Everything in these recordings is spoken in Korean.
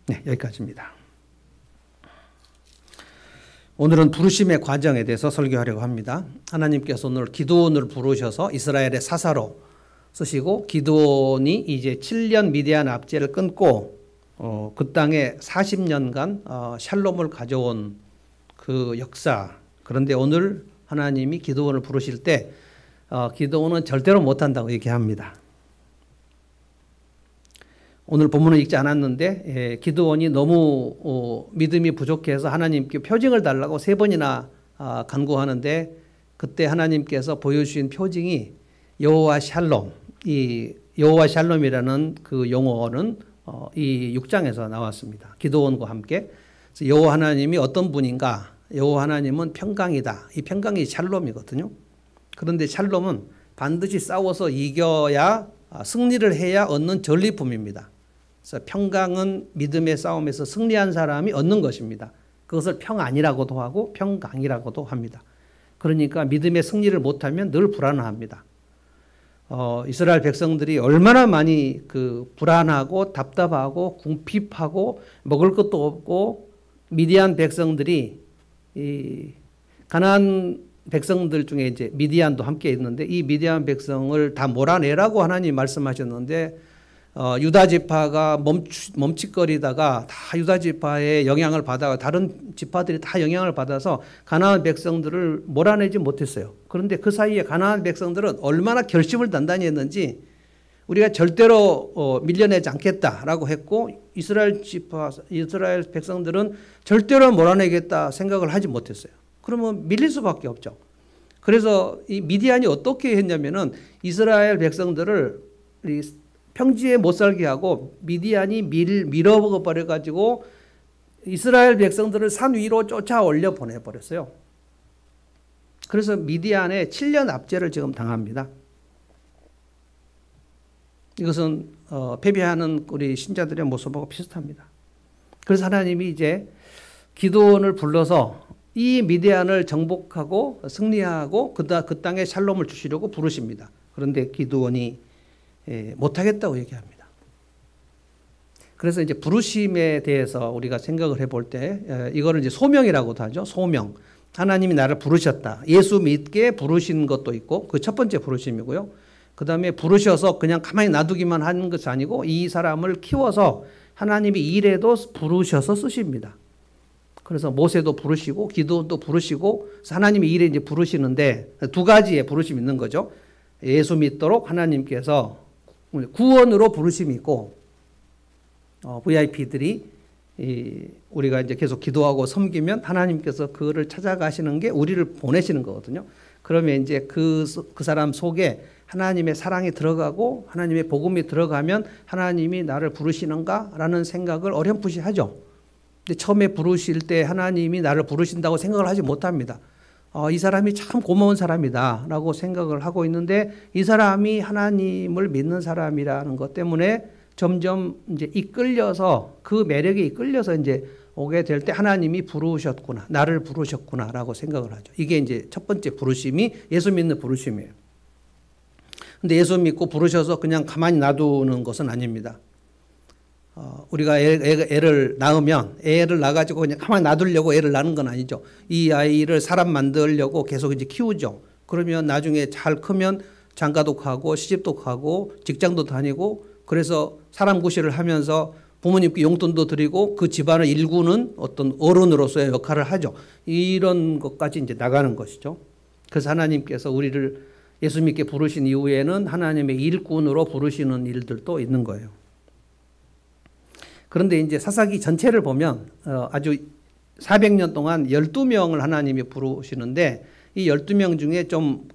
네, 여기까지입니다. 오늘은 부르심의 과정에 대해서 설교하려고 합니다. 하나님께서 오늘 기드온을 부르셔서 이스라엘의 사사로 쓰시고, 기드온이 이제 7년 미디안 압제를 끊고 그 땅에 40년간 샬롬을 가져온 그 역사. 그런데 오늘 하나님이 기드온을 부르실 때 기드온은 절대로 못한다고 얘기합니다. 오늘 본문을 읽지 않았는데 기드온이 너무 믿음이 부족해서 하나님께 표징을 달라고 3번이나 간구하는데, 그때 하나님께서 보여주신 표징이 여호와 샬롬. 이 여호와 샬롬이라는 그 용어는 이 6장에서 나왔습니다. 기드온과 함께. 여호와 하나님이 어떤 분인가? 여호와 하나님은 평강이다. 이 평강이 샬롬이거든요. 그런데 샬롬은 반드시 싸워서 이겨야, 승리를 해야 얻는 전리품입니다. 그래서 평강은 믿음의 싸움에서 승리한 사람이 얻는 것입니다. 그것을 평안이라고도 하고 평강이라고도 합니다. 그러니까 믿음의 승리를 못하면 늘 불안합니다. 이스라엘 백성들이 얼마나 많이 그 불안하고 답답하고 궁핍하고 먹을 것도 없고, 미디안 백성들이 이 가나안 백성들 중에 이제 미디안도 함께 있는데, 이 미디안 백성을 다 몰아내라고 하나님 말씀하셨는데, 유다 지파가 멈칫거리다가 다 유다 지파의 영향을 받아가 다른 지파들이 다 영향을 받아서 가나안 백성들을 몰아내지 못했어요. 그런데 그 사이에 가나안 백성들은 얼마나 결심을 단단히 했는지, 우리가 절대로 밀려내지 않겠다라고 했고, 이스라엘 백성들은 절대로 몰아내겠다 생각을 하지 못했어요. 그러면 밀릴 수밖에 없죠. 그래서 이 미디안이 어떻게 했냐면은 이스라엘 백성들을 평지에 못 살게 하고 미디안이 밀어버려 가지고 이스라엘 백성들을 산 위로 쫓아 올려 보내버렸어요. 그래서 미디안에 7년 압제를 지금 당합니다. 이것은 패배하는 우리 신자들의 모습하고 비슷합니다. 그래서 하나님이 이제 기드온을 불러서 이 미디안을 정복하고 승리하고 그 땅에 샬롬을 주시려고 부르십니다. 그런데 기드온이 못하겠다고 얘기합니다. 그래서 이제 부르심에 대해서 우리가 생각을 해볼 때 이거를 이제 소명이라고도 하죠. 소명. 하나님이 나를 부르셨다. 예수 믿게 부르신 것도 있고, 그 첫 번째 부르심이고요. 그 다음에 부르셔서 그냥 가만히 놔두기만 하는 것이 아니고 이 사람을 키워서 하나님이 일에도 부르셔서 쓰십니다. 그래서 모세도 부르시고 기드온도 부르시고 하나님이 일에 이제 부르시는데 두 가지의 부르심이 있는 거죠. 예수 믿도록 하나님께서 구원으로 부르심이 있고, VIP들이 우리가 이제 계속 기도하고 섬기면 하나님께서 그를 찾아가시는 게 우리를 보내시는 거거든요. 그러면 이제 그 사람 속에 하나님의 사랑이 들어가고 하나님의 복음이 들어가면 하나님이 나를 부르시는가라는 생각을 어렴풋이 하죠. 근데 처음에 부르실 때 하나님이 나를 부르신다고 생각을 하지 못합니다. 이 사람이 참 고마운 사람이다 라고 생각을 하고 있는데, 이 사람이 하나님을 믿는 사람이라는 것 때문에 점점 이제 이끌려서, 그 매력에 이끌려서 이제 오게 될 때 하나님이 부르셨구나, 나를 부르셨구나 라고 생각을 하죠. 이게 이제 첫 번째 부르심이 예수 믿는 부르심이에요. 근데 예수 믿고 부르셔서 그냥 가만히 놔두는 것은 아닙니다. 우리가 애를 낳으면 애를 낳아가지고 그냥 가만히 놔두려고 애를 낳는 건 아니죠. 이 아이를 사람 만들려고 계속 이제 키우죠. 그러면 나중에 잘 크면 장가도 가고 시집도 가고 직장도 다니고, 그래서 사람 구실을 하면서 부모님께 용돈도 드리고 그 집안을 일구는 어떤 어른으로서의 역할을 하죠. 이런 것까지 이제 나가는 것이죠. 그래서 하나님께서 우리를 예수 믿게 부르신 이후에는 하나님의 일꾼으로 부르시는 일들도 있는 거예요. 그런데 이제 사사기 전체를 보면 아주 400년 동안 12명을 하나님이 부르시는데, 이 12명 중에 좀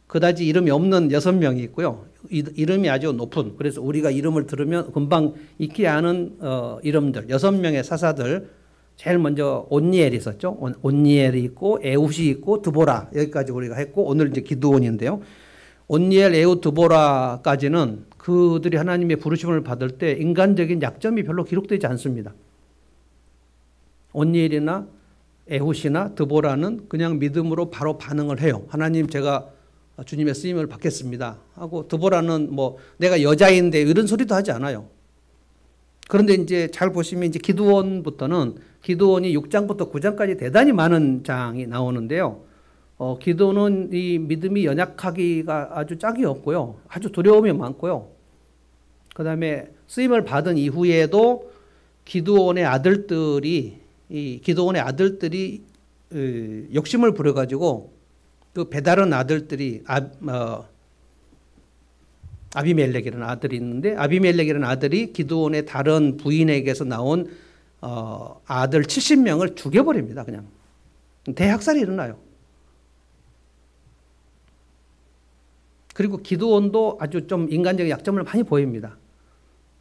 그다지 이름이 없는 6명이 있고요. 이름이 아주 높은, 그래서 우리가 이름을 들으면 금방 익히 아는 이름들, 6명의 사사들. 제일 먼저 온니엘이 있었죠. 온니엘이 있고 에훗이 있고 드보라, 여기까지 우리가 했고, 오늘 이제 기드온인데요. 온니엘, 에훗, 드보라까지는 그들이 하나님의 부르심을 받을 때 인간적인 약점이 별로 기록되지 않습니다. 온니엘이나 에훗이나 드보라는 그냥 믿음으로 바로 반응을 해요. 하나님, 제가 주님의 쓰임을 받겠습니다 하고, 드보라는 뭐 내가 여자인데 이런 소리도 하지 않아요. 그런데 이제 잘 보시면 이제 기드온부터는 기드온이 6장부터 9장까지 대단히 많은 장이 나오는데요. 기드온은 이 믿음이 연약하기가 아주 짝이 없고요. 아주 두려움이 많고요. 그 다음에 쓰임을 받은 이후에도 기드온의 아들들이 욕심을 부려가지고 그 배다른 아들들이 아비멜렉이라는 아들이 있는데 아비멜렉이라는 아들이 기드온의 다른 부인에게서 나온 아들 70명을 죽여버립니다. 그냥 대학살이 일어나요. 그리고 기드온도 아주 좀 인간적인 약점을 많이 보입니다.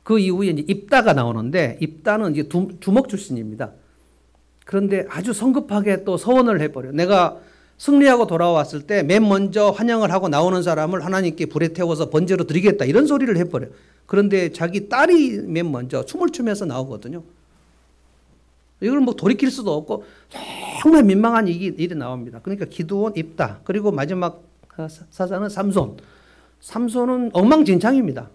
그 이후에 이제 입다가 나오는데 입다는 이제 주먹 출신입니다. 그런데 아주 성급하게 또 서원을 해버려요. 내가 승리하고 돌아왔을 때 맨 먼저 환영을 하고 나오는 사람을 하나님께 불에 태워서 번제로 드리겠다 이런 소리를 해버려요. 그런데 자기 딸이 맨 먼저 춤을 추면서 나오거든요. 이걸 뭐 돌이킬 수도 없고 정말 민망한 일이 나옵니다. 그러니까 기드온, 입다, 그리고 마지막 사자는 삼손. 삼손은 엉망진창입니다.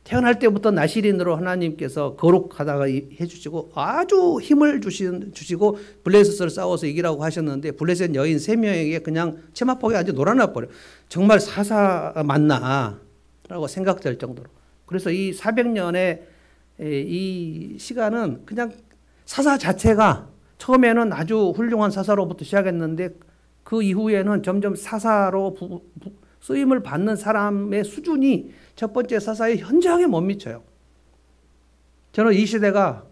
태어날 때부터 나시린으로 하나님께서 거룩하다가 해주시고 아주 힘을 주시고 블레셋을 싸워서 이기라고 하셨는데 블레셋 여인 3명에게 그냥 치마폭에 앉아 놀아놔 버려요. 정말 사사 맞나 라고 생각될 정도로. 그래서 이 400년의 이 시간은 그냥 사사 자체가 처음에는 아주 훌륭한 사사로부터 시작했는데 그 이후에는 점점 사사로 쓰임을 받는 사람의 수준이 첫 번째 사사의 현저하게 못 미쳐요. 저는 이 시대가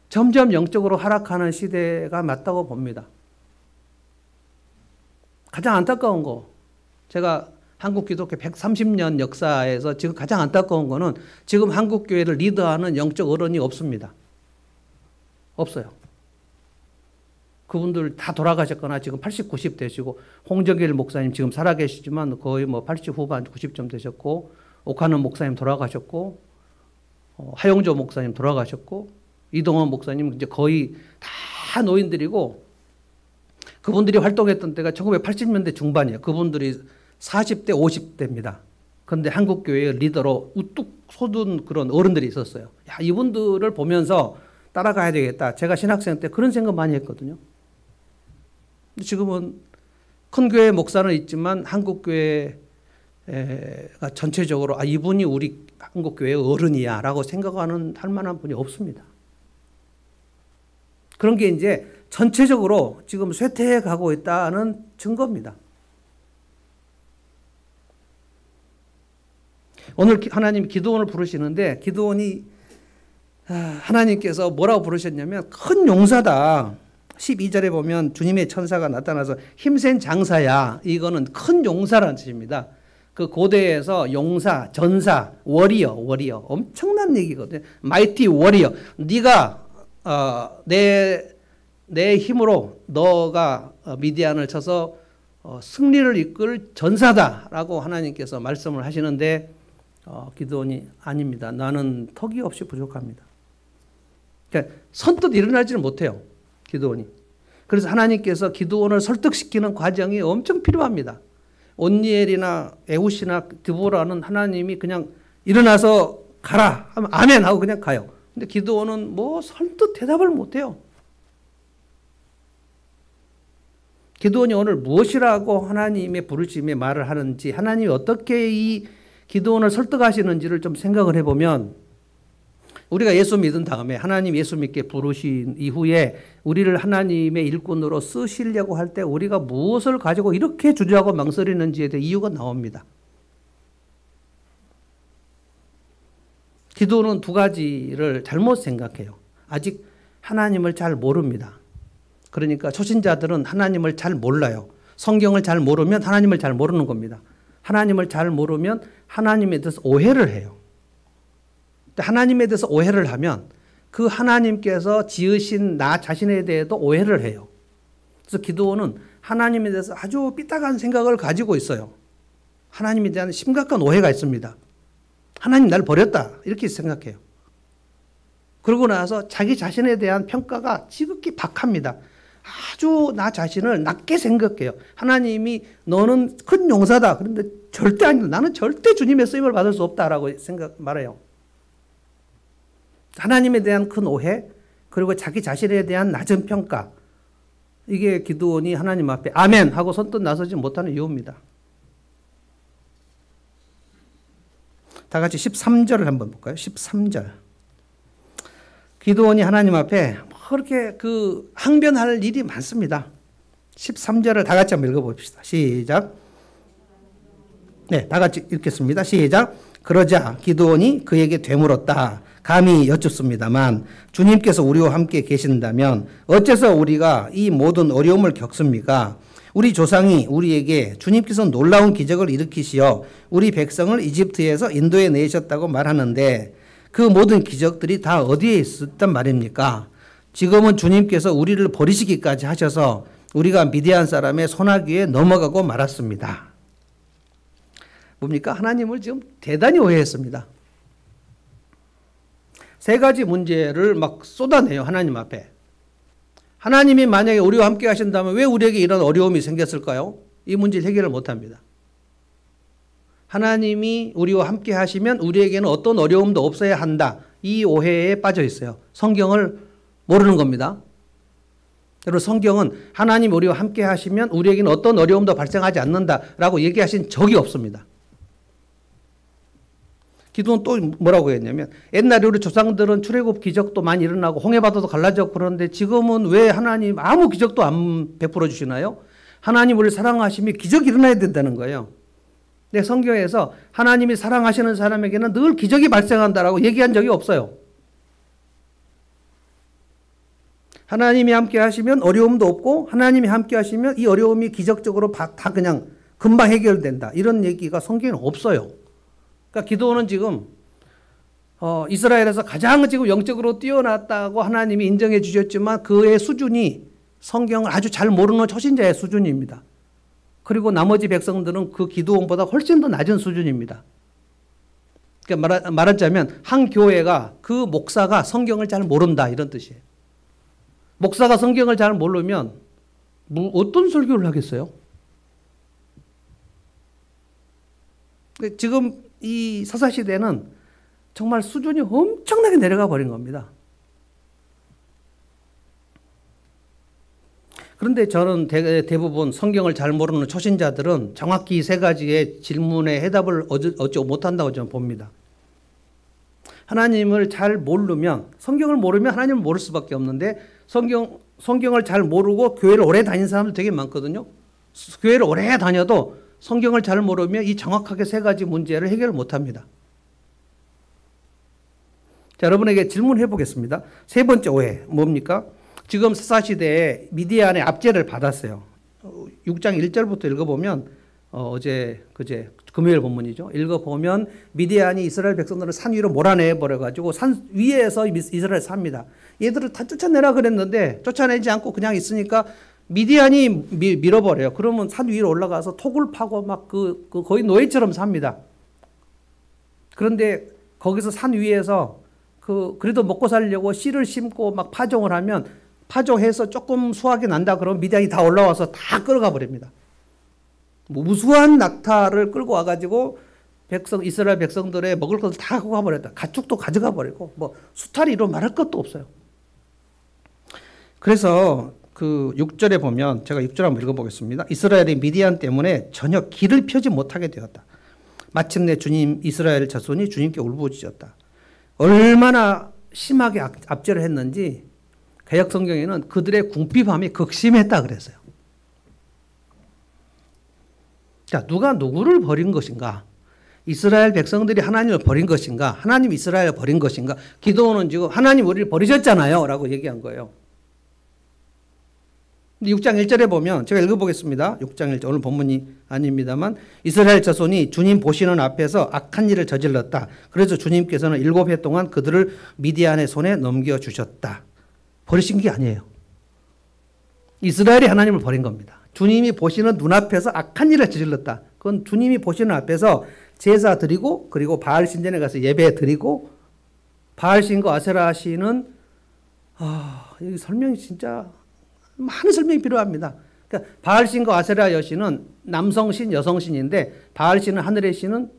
점점 영적으로 하락하는 시대가 맞다고 봅니다. 가장 안타까운 거, 제가 한국 기독교 130년 역사에서 지금 가장 안타까운 거는 지금 한국 교회를 리더하는 영적 어른이 없습니다. 없어요. 그분들 다 돌아가셨거나 지금 80, 90 되시고 홍정길 목사님 지금 살아계시지만 거의 뭐 80 후반 90점 되셨고 옥하는 목사님 돌아가셨고 하용조 목사님 돌아가셨고 이동원 목사님 이제 거의 다 노인들이고 그분들이 활동했던 때가 1980년대 중반이에요. 그분들이 40대 50대입니다. 그런데 한국교회의 리더로 우뚝 솟은 그런 어른들이 있었어요. 야, 이분들을 보면서 따라가야 되겠다. 제가 신학생 때 그런 생각 많이 했거든요. 지금은 큰 교회 목사는 있지만 한국교회가 전체적으로 이분이 우리 한국교회의 어른이야 라고 생각하는 할 만한 분이 없습니다. 그런 게 이제 전체적으로 지금 쇠퇴해 가고 있다는 증거입니다. 오늘 하나님 기드온을 부르시는데 기드온이 하나님께서 뭐라고 부르셨냐면 큰 용사다. 12절에 보면 주님의 천사가 나타나서 힘센 장사야. 이거는 큰 용사라는 뜻입니다. 그 고대에서 용사, 전사, 워리어 엄청난 얘기거든요. 마이티 워리어. 네가 내 힘으로 너가 미디안을 쳐서 승리를 이끌 전사다라고 하나님께서 말씀을 하시는데 기드온이 아닙니다. 나는 턱이 없이 부족합니다. 그러니까 선뜻 일어나지는 못해요. 기드온이. 그래서 하나님께서 기드온을 설득시키는 과정이 엄청 필요합니다. 온니엘이나 에훗이나 드보라는 하나님이 그냥 일어나서 가라 하면 아멘 하고 그냥 가요. 근데 기드온은 뭐 선뜻 대답을 못해요. 기드온이 오늘 무엇이라고 하나님의 부르심에 말을 하는지 하나님이 어떻게 이 기드온을 설득하시는지를 좀 생각을 해보면 우리가 예수 믿은 다음에 하나님 예수 믿게 부르신 이후에 우리를 하나님의 일꾼으로 쓰시려고 할 때 우리가 무엇을 가지고 이렇게 주저하고 망설이는지에 대해 이유가 나옵니다. 기도는 두 가지를 잘못 생각해요. 아직 하나님을 잘 모릅니다. 그러니까 초신자들은 하나님을 잘 몰라요. 성경을 잘 모르면 하나님을 잘 모르는 겁니다. 하나님을 잘 모르면 하나님에 대해서 오해를 해요. 하나님에 대해서 오해를 하면 그 하나님께서 지으신 나 자신에 대해도 오해를 해요. 그래서 기드온은 하나님에 대해서 아주 삐딱한 생각을 가지고 있어요. 하나님에 대한 심각한 오해가 있습니다. 하나님 날 버렸다 이렇게 생각해요. 그러고 나서 자기 자신에 대한 평가가 지극히 박합니다. 아주 나 자신을 낮게 생각해요. 하나님이 너는 큰 용사다. 그런데 절대 아니다. 나는 절대 주님의 쓰임을 받을 수 없다라고 말해요. 하나님에 대한 큰 오해, 그리고 자기 자신에 대한 낮은 평가. 이게 기드온이 하나님 앞에 아멘 하고 선뜻 나서지 못하는 이유입니다. 다 같이 13절을 한번 볼까요? 13절. 기드온이 하나님 앞에 그렇게 항변할 일이 많습니다. 13절을 다 같이 한번 읽어봅시다. 시작. 네, 다 같이 읽겠습니다. 시작. 그러자 기드온이 그에게 되물었다. 감히 여쭙습니다만 주님께서 우리와 함께 계신다면 어째서 우리가 이 모든 어려움을 겪습니까? 우리 조상이 우리에게 주님께서 놀라운 기적을 일으키시어 우리 백성을 이집트에서 인도에 내셨다고 말하는데 그 모든 기적들이 다 어디에 있었단 말입니까? 지금은 주님께서 우리를 버리시기까지 하셔서 우리가 미디안 사람의 손아귀에 넘어가고 말았습니다. 뭡니까? 하나님을 지금 대단히 오해했습니다. 세 가지 문제를 막 쏟아내요. 하나님 앞에. 하나님이 만약에 우리와 함께 하신다면 왜 우리에게 이런 어려움이 생겼을까요? 이 문제를 해결을 못합니다. 하나님이 우리와 함께 하시면 우리에게는 어떤 어려움도 없어야 한다. 이 오해에 빠져 있어요. 성경을 모르는 겁니다. 여러분, 성경은 하나님 우리와 함께 하시면 우리에게는 어떤 어려움도 발생하지 않는다라고 얘기하신 적이 없습니다. 기도는 또 뭐라고 했냐면 옛날에 우리 조상들은 출애굽 기적도 많이 일어나고 홍해바다도 갈라졌고 그러는데 지금은 왜 하나님 아무 기적도 안 베풀어 주시나요? 하나님 우리를 사랑하시면 기적이 일어나야 된다는 거예요. 근데 성경에서 하나님이 사랑하시는 사람에게는 늘 기적이 발생한다라고 얘기한 적이 없어요. 하나님이 함께 하시면 어려움도 없고 하나님이 함께 하시면 이 어려움이 기적적으로 다 그냥 금방 해결된다. 이런 얘기가 성경에는 없어요. 그러니까 기도는 지금 이스라엘에서 가장 지금 영적으로 뛰어났다고 하나님이 인정해 주셨지만 그의 수준이 성경을 아주 잘 모르는 초신자의 수준입니다. 그리고 나머지 백성들은 그 기도원보다 훨씬 더 낮은 수준입니다. 그러니까 말하자면 한 교회가 그 목사가 성경을 잘 모른다 이런 뜻이에요. 목사가 성경을 잘 모르면 어떤 설교를 하겠어요? 지금 이 사사시대는 정말 수준이 엄청나게 내려가 버린 겁니다. 그런데 저는 대부분 성경을 잘 모르는 초신자들은 정확히 이 세 가지의 질문에 해답을 얻지 못한다고 저는 봅니다. 하나님을 잘 모르면, 성경을 모르면 하나님을 모를 수밖에 없는데 성경을 잘 모르고 교회를 오래 다닌 사람들 되게 많거든요. 교회를 오래 다녀도 성경을 잘 모르면 이 정확하게 세 가지 문제를 해결을 못합니다. 자, 여러분에게 질문해 보겠습니다. 세 번째 오해 뭡니까? 지금 사사시대에 미디안의 압제를 받았어요. 6장 1절부터 읽어보면 그제 금요일 본문이죠. 읽어보면 미디안이 이스라엘 백성들을 산 위로 몰아내버려가지고 산 위에서 이스라엘 삽니다. 얘들을 다 쫓아내라 그랬는데 쫓아내지 않고 그냥 있으니까 미디안이 밀어버려요. 그러면 산 위로 올라가서 톡을 파고 막 거의 노예처럼 삽니다. 그런데 거기서 산 위에서 그래도 먹고 살려고 씨를 심고 막 파종을 하면 파종해서 조금 수확이 난다 그러면 미디안이 다 올라와서 다 끌어가 버립니다. 무수한 낙타를 끌고 와가지고 이스라엘 백성들의 먹을 것을 다 갖고 가버렸다. 가축도 가져가 버리고 수탈이로 말할 것도 없어요. 그래서 6절에 보면 제가 6절 한번 읽어보겠습니다. 이스라엘이 미디안 때문에 전혀 길을 펴지 못하게 되었다. 마침내 이스라엘 자손이 주님께 울부짖었다. 얼마나 심하게 압제를 했는지 개역 성경에는 그들의 궁핍함이 극심했다 그랬어요. 자, 누가 누구를 버린 것인가? 이스라엘 백성들이 하나님을 버린 것인가? 하나님 이스라엘을 버린 것인가? 기도는 지금 하나님 우리를 버리셨잖아요 라고 얘기한 거예요. 6장 1절에 보면 제가 읽어보겠습니다. 6장 1절 오늘 본문이 아닙니다만 이스라엘 자손이 주님 보시는 앞에서 악한 일을 저질렀다. 그래서 주님께서는 7해 동안 그들을 미디안의 손에 넘겨주셨다. 버리신 게 아니에요. 이스라엘이 하나님을 버린 겁니다. 주님이 보시는 눈앞에서 악한 일을 저질렀다. 그건 주님이 보시는 앞에서 제사 드리고 그리고 바알 신전에 가서 예배 드리고 바알 신과 아세라 신은 여기 설명이 진짜 많은 설명이 필요합니다. 그러니까 바알 신과 아세라 여신은 남성 신, 여성 신인데 바알 신은 하늘의 신은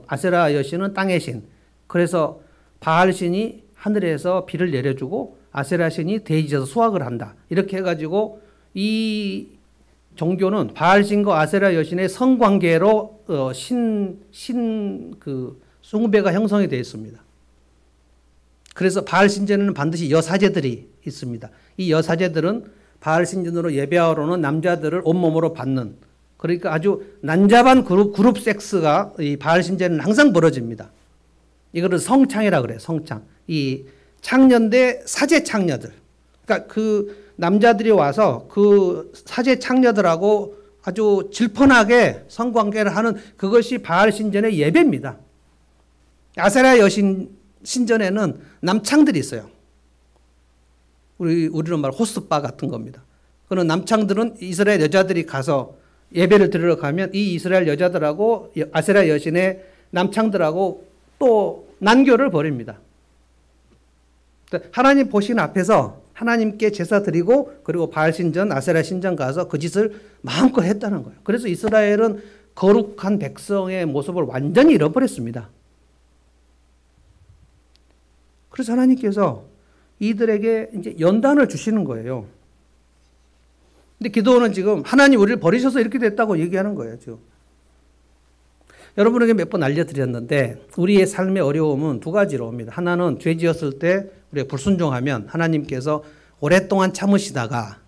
아세라 여신은 땅의 신. 그래서 바알 신이 하늘에서 비를 내려주고 아세라 신이 대지에서 수확을 한다. 이렇게 해가지고 이 종교는 바알 신과 아세라 여신의 성관계로 그 숭배가 형성이 되어 있습니다. 그래서 바알 신전에는 반드시 여사제들이 있습니다. 이 여사제들은 바알 신전으로 예배하러는 남자들을 온몸으로 받는, 그러니까 아주 난잡한 그룹 섹스가 이 바알 신전에는 항상 벌어집니다. 이거를 성창이라 그래요. 성창. 이 창녀인데 사제 창녀들. 그러니까 그 남자들이 와서 그 사제 창녀들하고 아주 질펀하게 성관계를 하는 그것이 바알 신전의 예배입니다. 아세라 여신 신전에는 남창들이 있어요. 우리는 말 호스바 같은 겁니다. 그런 남창들은 이스라엘 여자들이 가서 예배를 드리러 가면 이 이스라엘 여자들하고 아세라 여신의 남창들하고 또 난교를 벌입니다. 하나님 보시는 앞에서 하나님께 제사 드리고 그리고 바알 신전, 아세라 신전 가서 그 짓을 마음껏 했다는 거예요. 그래서 이스라엘은 거룩한 백성의 모습을 완전히 잃어버렸습니다. 그래서 하나님께서 이들에게 이제 연단을 주시는 거예요. 근데 기드온은 지금 하나님 우리를 버리셔서 이렇게 됐다고 얘기하는 거예요, 지금. 여러분에게 몇 번 알려드렸는데 우리의 삶의 어려움은 두 가지로 옵니다. 하나는 죄 지었을 때 우리가 불순종하면 하나님께서 오랫동안 참으시다가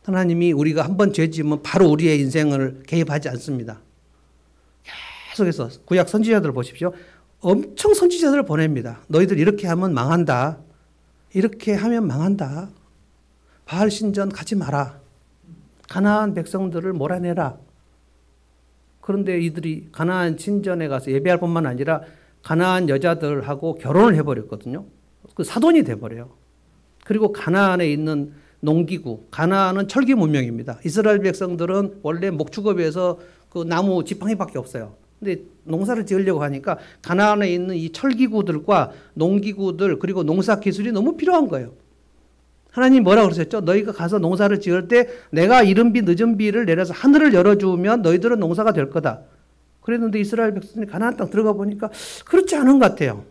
하나님이 우리가 한번 죄 지으면 바로 우리의 인생을 개입하지 않습니다. 계속해서 구약 선지자들 보십시오. 엄청 선지자들을 보냅니다. 너희들 이렇게 하면 망한다. 이렇게 하면 망한다. 바알 신전 가지 마라. 가나안 백성들을 몰아내라. 그런데 이들이 가나안 신전에 가서 예배할 뿐만 아니라 가나안 여자들하고 결혼을 해버렸거든요. 그 사돈이 돼버려요. 그리고 가나안에 있는 농기구, 가나안은 철기 문명입니다. 이스라엘 백성들은 원래 목축업에서 그 나무 지팡이밖에 없어요. 근데 농사를 지으려고 하니까 가나안에 있는 이 철기구들과 농기구들 그리고 농사 기술이 너무 필요한 거예요. 하나님 뭐라고 그러셨죠? 너희가 가서 농사를 지을 때 내가 이른 비 늦은 비를 내려서 하늘을 열어주면 너희들은 농사가 될 거다. 그랬는데 이스라엘 백성들이 가나안 땅 들어가 보니까 그렇지 않은 것 같아요.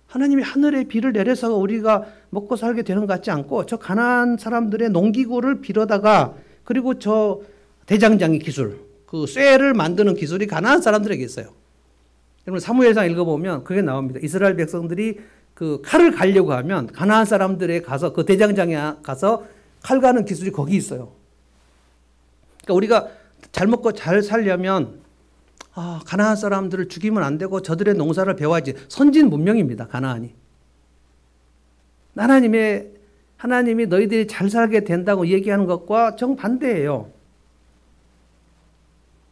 하나님이 하늘에 비를 내려서 우리가 먹고 살게 되는 것 같지 않고 저 가나안 사람들의 농기구를 빌어다가 그리고 저 대장장이 기술, 그 쇠를 만드는 기술이 가나안 사람들에게 있어요. 여러분 사무엘상 읽어보면 그게 나옵니다. 이스라엘 백성들이 그 칼을 갈려고 하면 가나안 사람들에 가서 그 대장장에 가서 칼 가는 기술이 거기 있어요. 그러니까 우리가 잘 먹고 잘 살려면 가나안 사람들을 죽이면 안 되고 저들의 농사를 배워야지. 선진 문명입니다. 가나안이. 하나님이 너희들이 잘 살게 된다고 얘기하는 것과 정반대예요.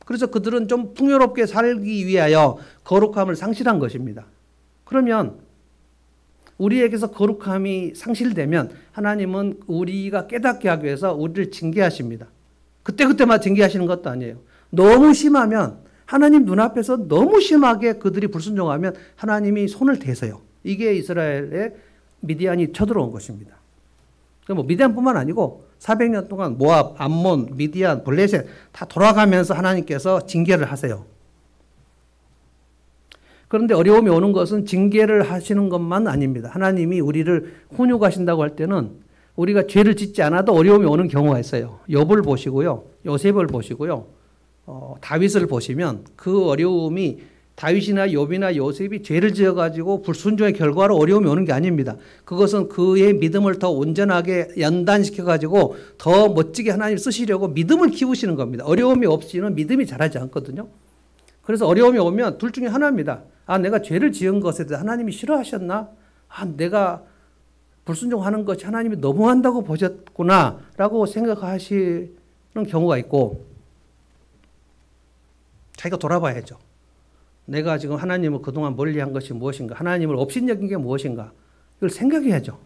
그래서 그들은 좀 풍요롭게 살기 위하여 거룩함을 상실한 것입니다. 그러면 우리에게서 거룩함이 상실되면 하나님은 우리가 깨닫게 하기 위해서 우리를 징계하십니다. 그때그때만 징계하시는 것도 아니에요. 너무 심하면 하나님 눈앞에서 너무 심하게 그들이 불순종하면 하나님이 손을 대세요. 이게 이스라엘에 미디안이 쳐들어온 것입니다. 뭐 미디안뿐만 아니고 400년 동안 모압, 암몬, 미디안, 블레셋 다 돌아가면서 하나님께서 징계를 하세요. 그런데 어려움이 오는 것은 징계를 하시는 것만 아닙니다. 하나님이 우리를 훈육하신다고 할 때는 우리가 죄를 짓지 않아도 어려움이 오는 경우가 있어요. 욥을 보시고요. 요셉을 보시고요. 다윗을 보시면 그 어려움이 다윗이나 욥이나 요셉이 죄를 지어가지고 불순종의 결과로 어려움이 오는 게 아닙니다. 그것은 그의 믿음을 더 온전하게 연단시켜가지고 더 멋지게 하나님 쓰시려고 믿음을 키우시는 겁니다. 어려움이 없이는 믿음이 자라지 않거든요. 그래서 어려움이 오면 둘 중에 하나입니다. 내가 죄를 지은 것에 대해 하나님이 싫어하셨나? 내가 불순종하는 것이 하나님이 너무한다고 보셨구나 라고 생각하시는 경우가 있고 자기가 돌아봐야죠. 내가 지금 하나님을 그동안 멀리한 것이 무엇인가? 하나님을 업신여긴 게 무엇인가? 이걸 생각해야죠.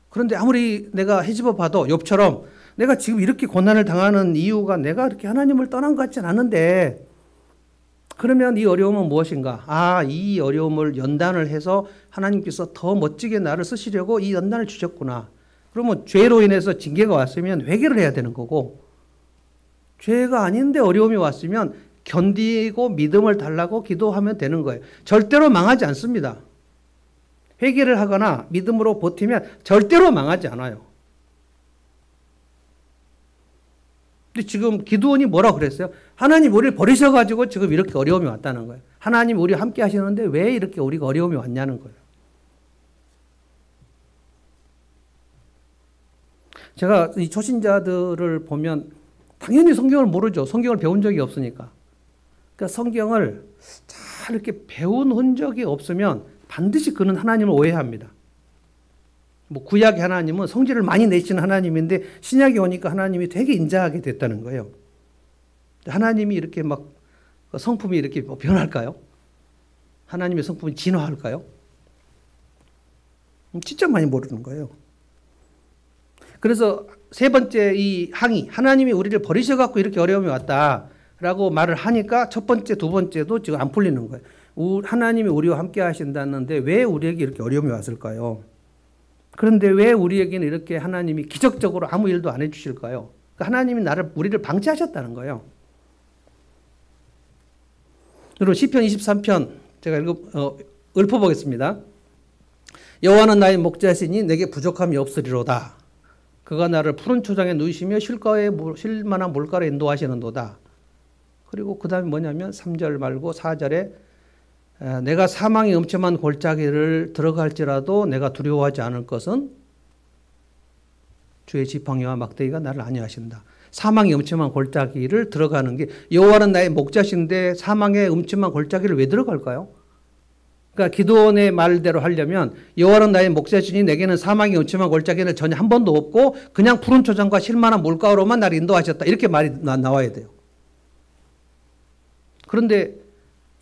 그런데 아무리 내가 헤집어 봐도 욥처럼 내가 지금 이렇게 고난을 당하는 이유가 내가 이렇게 하나님을 떠난 것 같지는 않은데 그러면 이 어려움은 무엇인가? 이 어려움을 연단을 해서 하나님께서 더 멋지게 나를 쓰시려고 이 연단을 주셨구나. 그러면 죄로 인해서 징계가 왔으면 회개를 해야 되는 거고 죄가 아닌데 어려움이 왔으면 견디고 믿음을 달라고 기도하면 되는 거예요. 절대로 망하지 않습니다. 회개를 하거나 믿음으로 버티면 절대로 망하지 않아요. 근데 지금 기드온이 뭐라고 그랬어요? 하나님 우리를 버리셔가지고 지금 이렇게 어려움이 왔다는 거예요. 하나님 우리와 함께 하시는데 왜 이렇게 우리가 어려움이 왔냐는 거예요. 제가 이 초신자들을 보면 당연히 성경을 모르죠. 성경을 배운 적이 없으니까. 그러니까 성경을 잘 이렇게 배운 흔적이 없으면 반드시 그는 하나님을 오해합니다. 뭐 구약의 하나님은 성질을 많이 내시는 하나님인데 신약에 오니까 하나님이 되게 인자하게 됐다는 거예요. 하나님이 이렇게 막 성품이 이렇게 변할까요? 하나님의 성품이 진화할까요? 진짜 많이 모르는 거예요. 그래서 세 번째 이 항의, 하나님이 우리를 버리셔갖고 이렇게 어려움이 왔다라고 말을 하니까 첫 번째, 두 번째도 지금 안 풀리는 거예요. 하나님이 우리와 함께 하신다는데 왜 우리에게 이렇게 어려움이 왔을까요? 그런데 왜 우리에게는 이렇게 하나님이 기적적으로 아무 일도 안 해주실까요? 그러니까 하나님이 우리를 방치하셨다는 거예요. 여러분 시편 23편 제가 읊어보겠습니다. 여호와는 나의 목자시니 내게 부족함이 없으리로다. 그가 나를 푸른 초장에 누이시며 쉴 만한 물가로 인도하시는도다. 그리고 그 다음에 뭐냐면 3절 말고 4절에 내가 사망의 음침한 골짜기를 들어갈지라도 내가 두려워하지 않을 것은 주의 지팡이와 막대기가 나를 안위하신다. 사망의 음침한 골짜기를 들어가는 게 여호와는 나의 목자신데 사망의 음침한 골짜기를 왜 들어갈까요? 그러니까 기드온의 말대로 하려면 여호와는 나의 목자시니 내게는 사망의 음침한 골짜기는 전혀 한 번도 없고 그냥 푸른 초장과 쉴만한 물가로만 나를 인도하셨다. 이렇게 말이 나와야 돼요. 그런데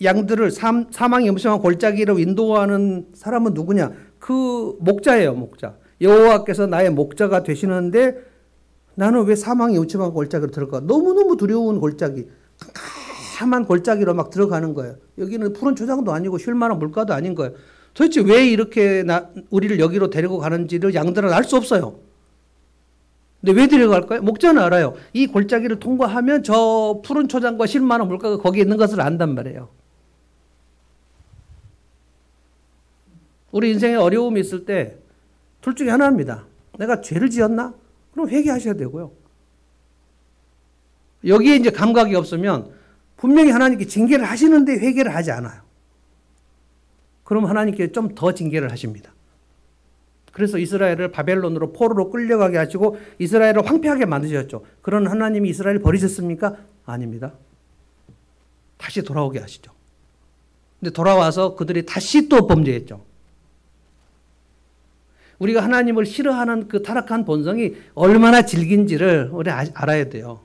양들을 사망의 음침한 골짜기로 인도하는 사람은 누구냐? 그 목자예요, 목자. 여호와께서 나의 목자가 되시는데 나는 왜 사망의 음침한 골짜기로 들어가? 너무너무 두려운 골짜기. 캄캄한 골짜기로 막 들어가는 거예요. 여기는 푸른 초장도 아니고 쉴만한 물가도 아닌 거예요. 도대체 왜 이렇게 우리를 여기로 데리고 가는지를 양들은 알 수 없어요. 근데 왜 데려갈까요? 목자는 알아요. 이 골짜기를 통과하면 저 푸른 초장과 쉴만한 물가가 거기에 있는 것을 안단 말이에요. 우리 인생에 어려움이 있을 때 둘 중에 하나입니다. 내가 죄를 지었나? 그럼 회개하셔야 되고요. 여기에 이제 감각이 없으면 분명히 하나님께 징계를 하시는데 회개를 하지 않아요. 그럼 하나님께 좀 더 징계를 하십니다. 그래서 이스라엘을 바벨론으로 포로로 끌려가게 하시고 이스라엘을 황폐하게 만드셨죠. 그런 하나님이 이스라엘을 버리셨습니까? 아닙니다. 다시 돌아오게 하시죠. 근데 돌아와서 그들이 다시 또 범죄했죠. 우리가 하나님을 싫어하는 그 타락한 본성이 얼마나 질긴지를 우리 알아야 돼요.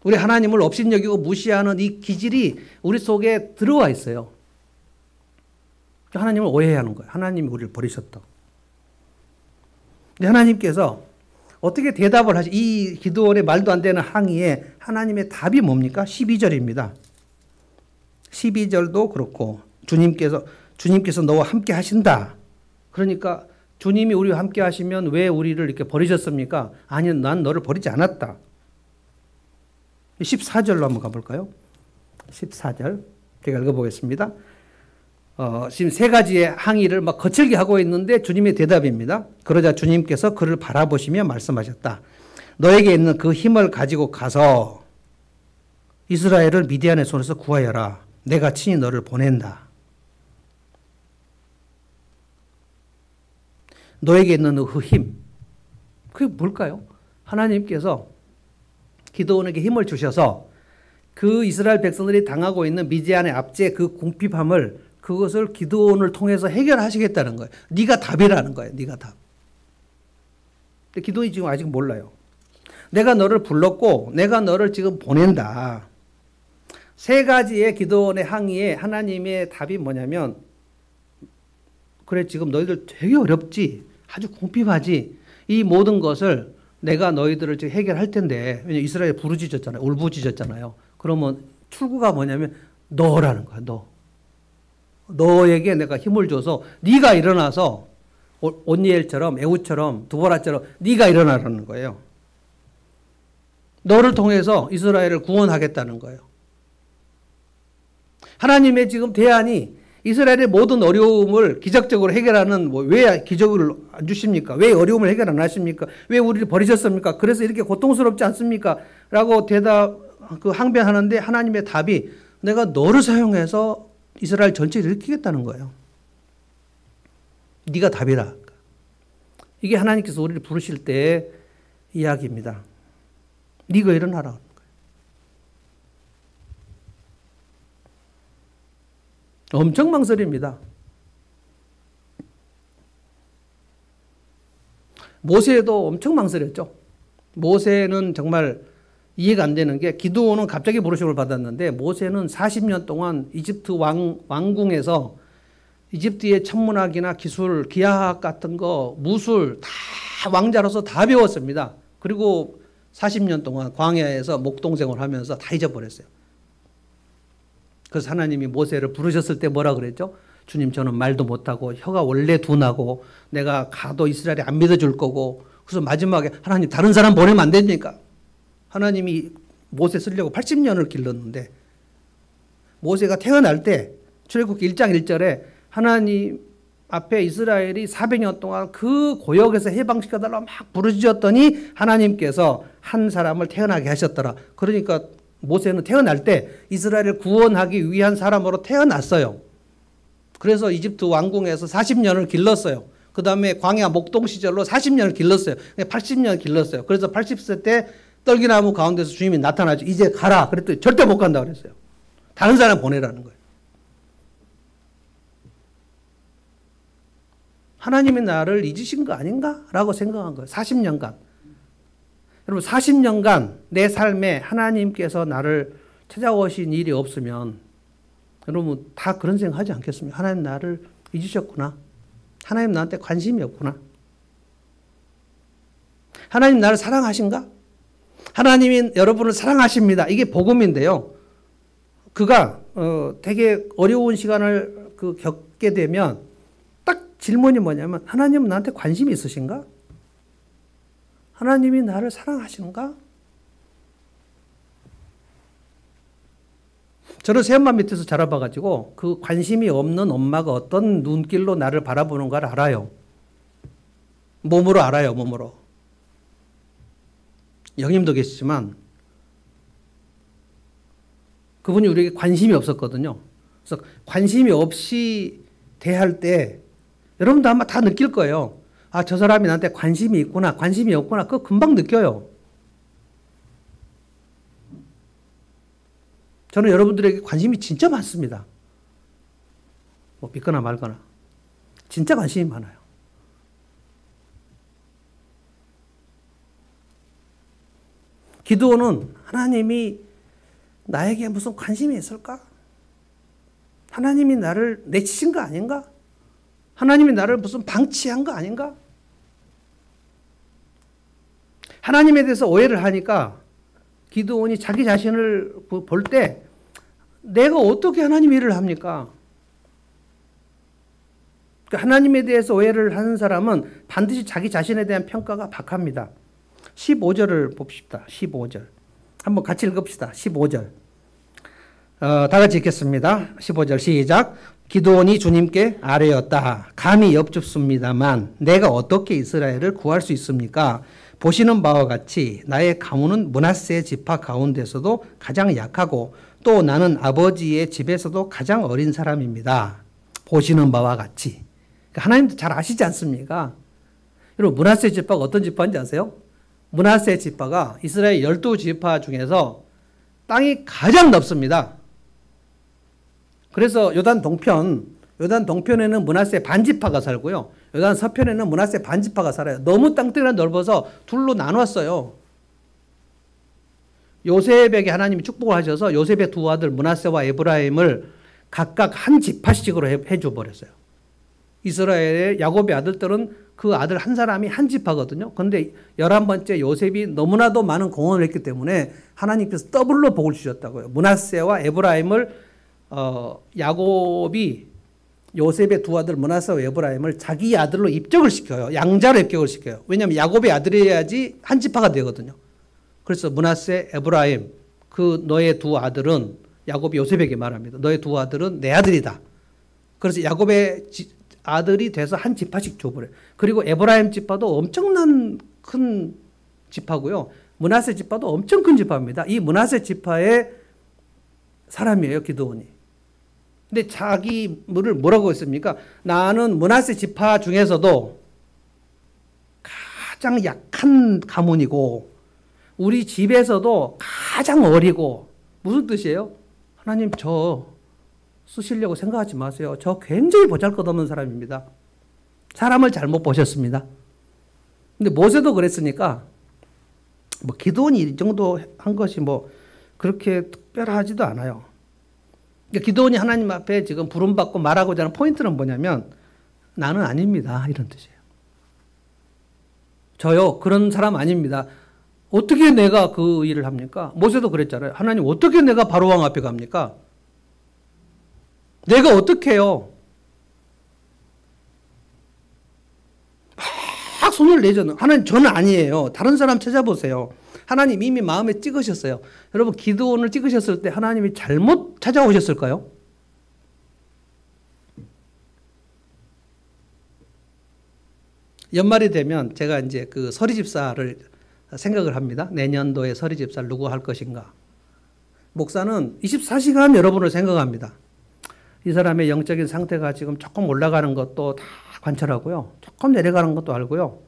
우리 하나님을 업신여기고 무시하는 이 기질이 우리 속에 들어와 있어요. 하나님을 오해하는 거예요. 하나님이 우리를 버리셨다. 근데 하나님께서 어떻게 대답을 하시? 이 기드온의 말도 안 되는 항의에 하나님의 답이 뭡니까? 12절입니다. 12절도 그렇고 주님께서 너와 함께 하신다. 그러니까 주님이 우리와 함께 하시면 왜 우리를 이렇게 버리셨습니까? 아니, 난 너를 버리지 않았다. 14절로 한번 가볼까요? 14절 제가 읽어보겠습니다. 지금 세 가지의 항의를 막 거칠게 하고 있는데 주님의 대답입니다. 그러자 주님께서 그를 바라보시며 말씀하셨다. 너에게 있는 그 힘을 가지고 가서 이스라엘을 미디안의 손에서 구하여라. 내가 친히 너를 보낸다. 너에게 있는 그 힘. 그게 뭘까요? 하나님께서 기드온에게 힘을 주셔서 그 이스라엘 백성들이 당하고 있는 미디안의 압제 그 궁핍함을 그것을 기드온을 통해서 해결하시겠다는 거예요. 네가 답이라는 거예요. 네가 답. 근데 기드온이 지금 아직 몰라요. 내가 너를 불렀고 내가 너를 지금 보낸다. 세 가지의 기드온의 항의에 하나님의 답이 뭐냐면 그래 지금 너희들 되게 어렵지. 아주 궁핍하지. 이 모든 것을 내가 너희들을 지금 해결할 텐데 왜냐면 이스라엘 부르짖었잖아요. 울부짖었잖아요. 그러면 출구가 뭐냐면 너라는 거야. 너에게 내가 힘을 줘서 네가 일어나서 온니엘처럼 에훗처럼 두보라처럼 네가 일어나라는 거예요. 너를 통해서 이스라엘을 구원하겠다는 거예요. 하나님의 지금 대안이 이스라엘의 모든 어려움을 기적적으로 해결하는, 왜 기적을 안 주십니까? 왜 어려움을 해결 안 하십니까? 왜 우리를 버리셨습니까? 그래서 이렇게 고통스럽지 않습니까? 라고 항변하는데 하나님의 답이 내가 너를 사용해서 이스라엘 전체를 일으키겠다는 거예요. 네가 답이라. 이게 하나님께서 우리를 부르실 때의 이야기입니다. 네가 일어나라. 엄청 망설입니다. 모세도 엄청 망설였죠. 모세는 정말 이해가 안 되는 게 기드온은 갑자기 부르심을 받았는데 모세는 40년 동안 이집트 왕궁에서 이집트의 천문학이나 기술, 기하학 같은 거, 무술 다 왕자로서 다 배웠습니다. 그리고 40년 동안 광야에서 목동생활을 하면서 다 잊어버렸어요. 그래서 하나님이 모세를 부르셨을 때 뭐라 그랬죠? 주님, 저는 말도 못하고 혀가 원래 둔하고 내가 가도 이스라엘이 안 믿어줄 거고. 그래서 마지막에 하나님 다른 사람 보내면 안 됩니까? 하나님이 모세 쓰려고 80년을 길렀는데 모세가 태어날 때 출애굽기 1장 1절에 하나님 앞에 이스라엘이 400년 동안 그 고역에서 해방시켜달라고 막 부르짖었더니 하나님께서 한 사람을 태어나게 하셨더라. 그러니까 모세는 태어날 때 이스라엘을 구원하기 위한 사람으로 태어났어요. 그래서 이집트 왕궁에서 40년을 길렀어요. 그 다음에 광야 목동 시절로 40년을 길렀어요. 80년 길렀어요. 그래서 80세 때 떨기나무 가운데서 주님이 나타나죠. 이제 가라. 그랬더니 절대 못 간다 그랬어요. 다른 사람 보내라는 거예요. 하나님이 나를 잊으신 거 아닌가? 라고 생각한 거예요. 40년간. 여러분 40년간 내 삶에 하나님께서 나를 찾아오신 일이 없으면 여러분 다 그런 생각하지 않겠습니까? 하나님 나를 잊으셨구나. 하나님 나한테 관심이 없구나. 하나님 나를 사랑하신가? 하나님이 여러분을 사랑하십니다. 이게 복음인데요. 그가 되게 어려운 시간을 겪게 되면 딱 질문이 뭐냐면 하나님은 나한테 관심이 있으신가? 하나님이 나를 사랑하시는가? 저는 새엄마 밑에서 자라봐가지고 그 관심이 없는 엄마가 어떤 눈길로 나를 바라보는가를 알아요. 몸으로 알아요, 몸으로. 형님도 계시지만 그분이 우리에게 관심이 없었거든요. 그래서 관심이 없이 대할 때 여러분도 아마 다 느낄 거예요. 아, 저 사람이 나한테 관심이 있구나, 관심이 없구나. 그거 금방 느껴요. 저는 여러분들에게 관심이 진짜 많습니다. 뭐 믿거나 말거나. 진짜 관심이 많아요. 기드온은 하나님이 나에게 무슨 관심이 있을까? 하나님이 나를 내치신 거 아닌가? 하나님이 나를 무슨 방치한 거 아닌가? 하나님에 대해서 오해를 하니까 기드온이 자기 자신을 볼 때 내가 어떻게 하나님 일을 합니까? 하나님에 대해서 오해를 하는 사람은 반드시 자기 자신에 대한 평가가 박합니다. 15절을 봅시다. 15절. 한번 같이 읽읍시다. 15절. 다 같이 읽겠습니다. 15절 시작. 기드온이 주님께 아뢰었다. 감히 엽줍습니다만 내가 어떻게 이스라엘을 구할 수 있습니까? 보시는 바와 같이 나의 가문은 므낫세 지파 가운데서도 가장 약하고 또 나는 아버지의 집에서도 가장 어린 사람입니다. 보시는 바와 같이. 하나님도 잘 아시지 않습니까? 여러분 므낫세 지파가 어떤 지파인지 아세요? 므낫세 지파가 이스라엘 12지파 중에서 땅이 가장 넓습니다. 그래서 요단 동편에는 므낫세 반지파가 살고요. 요단 서편에는 므낫세 반지파가 살아요. 너무 땅덩이가 넓어서 둘로 나눴어요. 요셉에게 하나님이 축복을 하셔서 요셉의 두 아들 므낫세와 에브라임을 각각 한 지파씩으로 해줘 버렸어요. 이스라엘의 야곱의 아들들은 그 아들 한 사람이 한 지파거든요. 그런데 11번째 요셉이 너무나도 많은 공헌을 했기 때문에 하나님께서 더블로 복을 주셨다고요. 므낫세와 에브라임을 야곱이 요셉의 두 아들 므낫세와 에브라임을 자기 아들로 입적을 시켜요. 양자로 입적을 시켜요. 왜냐하면 야곱의 아들이어야지 한 지파가 되거든요. 그래서 므낫세, 에브라임 그 너의 두 아들은 야곱이 요셉에게 말합니다. 너의 두 아들은 내 아들이다. 그래서 야곱의 아들이 돼서 한 지파씩 줘버려요. 그리고 에브라임 지파도 엄청난 큰 지파고요. 므낫세 지파도 엄청 큰 지파입니다. 이 므낫세 지파의 사람이에요, 기드온이. 근데 자기를 뭐라고 했습니까? 나는 므낫세 지파 중에서도 가장 약한 가문이고 우리 집에서도 가장 어리고 무슨 뜻이에요? 하나님 저 쓰시려고 생각하지 마세요. 저 굉장히 보잘것없는 사람입니다. 사람을 잘못 보셨습니다. 근데 모세도 그랬으니까 뭐 기드온이 이 정도 한 것이 뭐 그렇게 특별하지도 않아요. 그러니까 기드온이 하나님 앞에 지금 부름받고 말하고자 하는 포인트는 뭐냐면 나는 아닙니다. 이런 뜻이에요. 저요 그런 사람 아닙니다. 어떻게 내가 그 일을 합니까? 모세도 그랬잖아요. 하나님 어떻게 내가 바로왕 앞에 갑니까? 내가 어떻게 해요? 막 손을 내잖아요. 하나님 저는 아니에요. 다른 사람 찾아보세요. 하나님 이미 마음에 찍으셨어요. 여러분 기드온을 찍으셨을 때 하나님이 잘못 찾아오셨을까요? 연말이 되면 제가 이제 그 서리집사를 생각을 합니다. 내년도에 서리집사를 누구 할 것인가. 목사는 24시간 여러분을 생각합니다. 이 사람의 영적인 상태가 지금 조금 올라가는 것도 다 관찰하고요. 조금 내려가는 것도 알고요.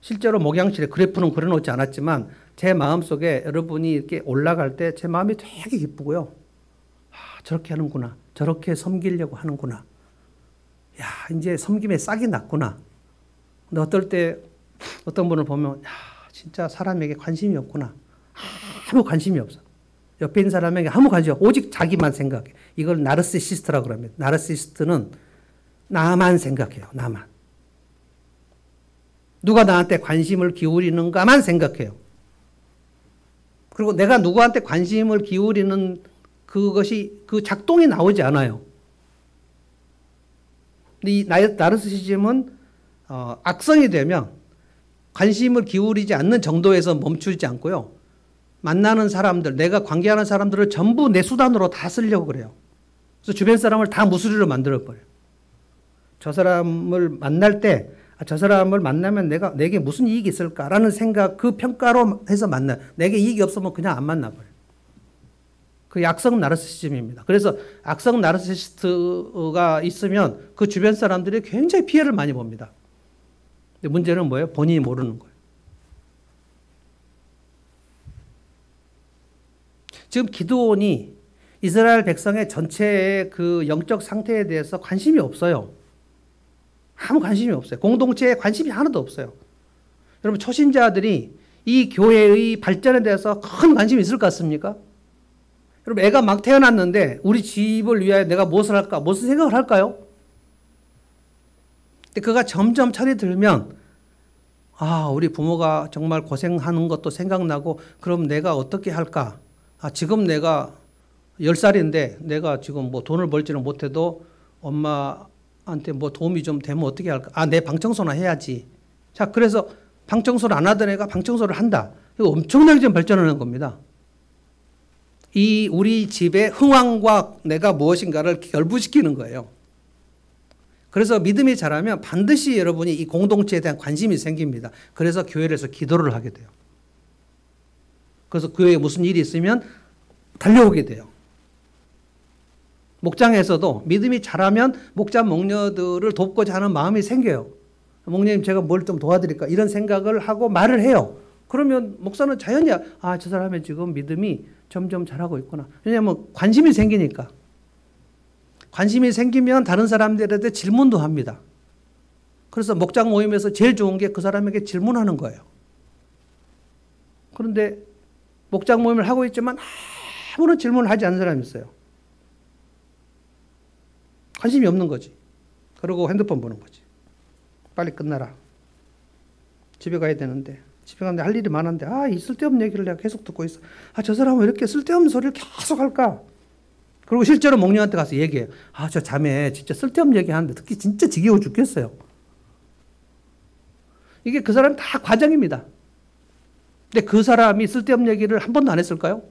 실제로 목양실에 그래프는 그려놓지 않았지만 제 마음속에 여러분이 이렇게 올라갈 때 제 마음이 되게 기쁘고요. 아, 저렇게 하는구나. 저렇게 섬기려고 하는구나. 야, 이제 섬김에 싹이 났구나. 근데 어떨 때 어떤 분을 보면 야, 진짜 사람에게 관심이 없구나. 아무 관심이 없어. 옆에 있는 사람에게 아무 관심이 없어. 오직 자기만 생각해. 이걸 나르시시스트라고 합니다. 나르시시스트는 나만 생각해요. 나만. 누가 나한테 관심을 기울이는가만 생각해요. 그리고 내가 누구한테 관심을 기울이는 그것이 그 작동이 나오지 않아요. 근데 이 나르시시즘은 악성이 되면 관심을 기울이지 않는 정도에서 멈추지 않고요. 만나는 사람들, 내가 관계하는 사람들을 전부 내 수단으로 다 쓰려고 그래요. 그래서 주변 사람을 다 무수리로 만들어버려요. 저 사람을 만날 때, 저 사람을 만나면 내게 무슨 이익이 있을까라는 생각, 그 평가로 해서 만나요. 내게 이익이 없으면 그냥 안 만나버려요. 그 악성 나르시시즘입니다. 그래서 악성 나르시시스트가 있으면 그 주변 사람들이 굉장히 피해를 많이 봅니다. 근데 문제는 뭐예요? 본인이 모르는 거예요. 지금 기드온이 이스라엘 백성의 전체의 그 영적 상태에 대해서 관심이 없어요. 아무 관심이 없어요. 공동체에 관심이 하나도 없어요. 여러분 초신자들이 이 교회의 발전에 대해서 큰 관심이 있을 것 같습니까? 여러분 애가 막 태어났는데 우리 집을 위하여 내가 무엇을 할까? 무슨 생각을 할까요? 근데 그가 점점 철이 들면 아, 우리 부모가 정말 고생하는 것도 생각나고 그럼 내가 어떻게 할까? 아, 지금 내가 10살인데 내가 지금 뭐 돈을 벌지는 못해도 엄마한테 뭐 도움이 좀 되면 어떻게 할까? 아, 내 방청소나 해야지. 자, 그래서 방청소를 안 하던 애가 방청소를 한다. 이거 엄청나게 좀 발전하는 겁니다. 이 우리 집의 흥황과 내가 무엇인가를 결부시키는 거예요. 그래서 믿음이 자라면 반드시 여러분이 이 공동체에 대한 관심이 생깁니다. 그래서 교회에서 기도를 하게 돼요. 그래서 교회에 무슨 일이 있으면 달려오게 돼요. 목장에서도 믿음이 자라면 목자 목녀들을 돕고자 하는 마음이 생겨요. 목님 제가 뭘 좀 도와드릴까 이런 생각을 하고 말을 해요. 그러면 목사는 자연히 아, 저 사람의 지금 믿음이 점점 자라고 있구나. 왜냐하면 관심이 생기니까. 관심이 생기면 다른 사람들한테 질문도 합니다. 그래서 목장 모임에서 제일 좋은 게 그 사람에게 질문하는 거예요. 그런데 목장 모임을 하고 있지만 아무런 질문을 하지 않는 사람이 있어요. 관심이 없는 거지. 그리고 핸드폰 보는 거지. 빨리 끝나라. 집에 가야 되는데. 집에 가는데 할 일이 많은데 이 쓸데없는 얘기를 내가 계속 듣고 있어. 저 사람은 왜 이렇게 쓸데없는 소리를 계속 할까? 그리고 실제로 목녀한테 가서 얘기해요. 저 자매 진짜 쓸데없는 얘기 하는데 듣기 진짜 지겨워 죽겠어요. 이게 그 사람 다 과정입니다. 근데 그 사람이 쓸데없는 얘기를 한 번도 안 했을까요?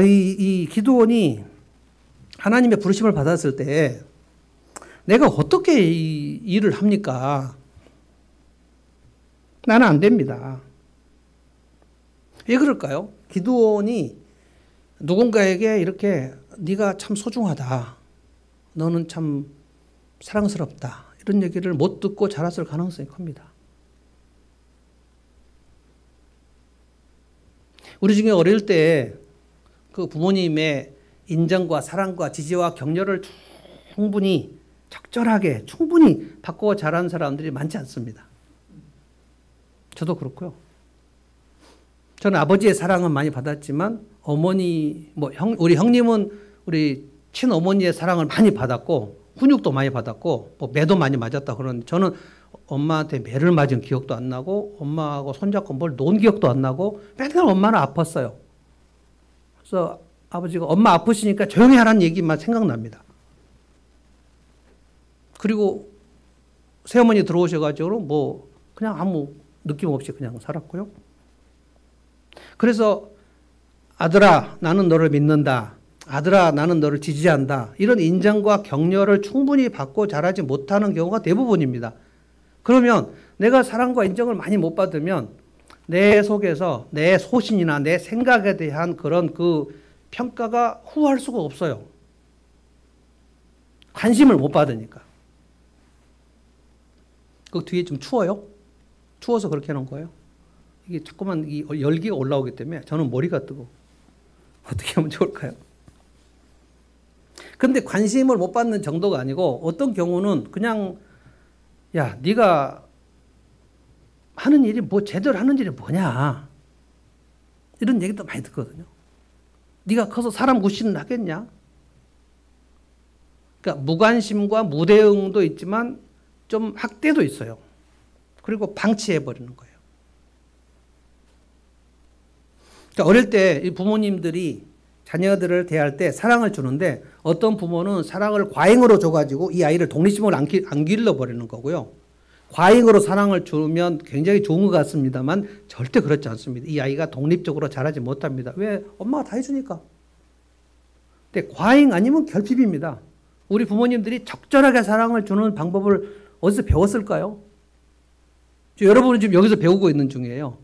이 기드온이 하나님의 부르심을 받았을 때 내가 어떻게 이 일을 합니까? 나는 안 됩니다. 왜 그럴까요? 기드온이 누군가에게 이렇게 네가 참 소중하다. 너는 참 사랑스럽다. 이런 얘기를 못 듣고 자랐을 가능성이 큽니다. 우리 중에 어릴 때 그 부모님의 인정과 사랑과 지지와 격려를 충분히 적절하게 충분히 받고 자란 사람들이 많지 않습니다. 저도 그렇고요. 저는 아버지의 사랑은 많이 받았지만 어머니, 우리 형님은 우리 친어머니의 사랑을 많이 받았고 훈육도 많이 받았고 매도 많이 맞았다 그러는데 저는 엄마한테 매를 맞은 기억도 안 나고 엄마하고 손잡고 뭘 논 기억도 안 나고 맨날 엄마는 아팠어요. 그래서 아버지가 엄마 아프시니까 조용히 하라는 얘기만 생각납니다. 그리고 새어머니 들어오셔가지고 그냥 아무 느낌 없이 그냥 살았고요. 그래서 아들아 나는 너를 믿는다. 아들아 나는 너를 지지한다. 이런 인정과 격려를 충분히 받고 자라지 못하는 경우가 대부분입니다. 그러면 내가 사랑과 인정을 많이 못 받으면 내 속에서 내 소신이나 내 생각에 대한 그런 그 평가가 후할 수가 없어요. 관심을 못 받으니까. 그 뒤에 좀 추워요? 추워서 그렇게 해놓은 거예요. 이게 자꾸만 열기가 올라오기 때문에 저는 머리가 뜨고 어떻게 하면 좋을까요? 근데 관심을 못 받는 정도가 아니고 어떤 경우는 그냥 야 네가 하는 일이 제대로 하는 일이 뭐냐 이런 얘기도 많이 듣거든요. 네가 커서 사람 굿신은 하겠냐? 그러니까 무관심과 무대응도 있지만 좀 학대도 있어요. 그리고 방치해버리는 거예요. 그러니까 어릴 때 이 부모님들이 자녀들을 대할 때 사랑을 주는데 어떤 부모는 사랑을 과잉으로 줘가지고 이 아이를 독립심을 안 길러버리는 거고요. 과잉으로 사랑을 주면 굉장히 좋은 것 같습니다만 절대 그렇지 않습니다. 이 아이가 독립적으로 자라지 못합니다. 왜? 엄마가 다 해주니까. 근데 과잉 아니면 결핍입니다. 우리 부모님들이 적절하게 사랑을 주는 방법을 어디서 배웠을까요? 여러분은 지금 여기서 배우고 있는 중이에요.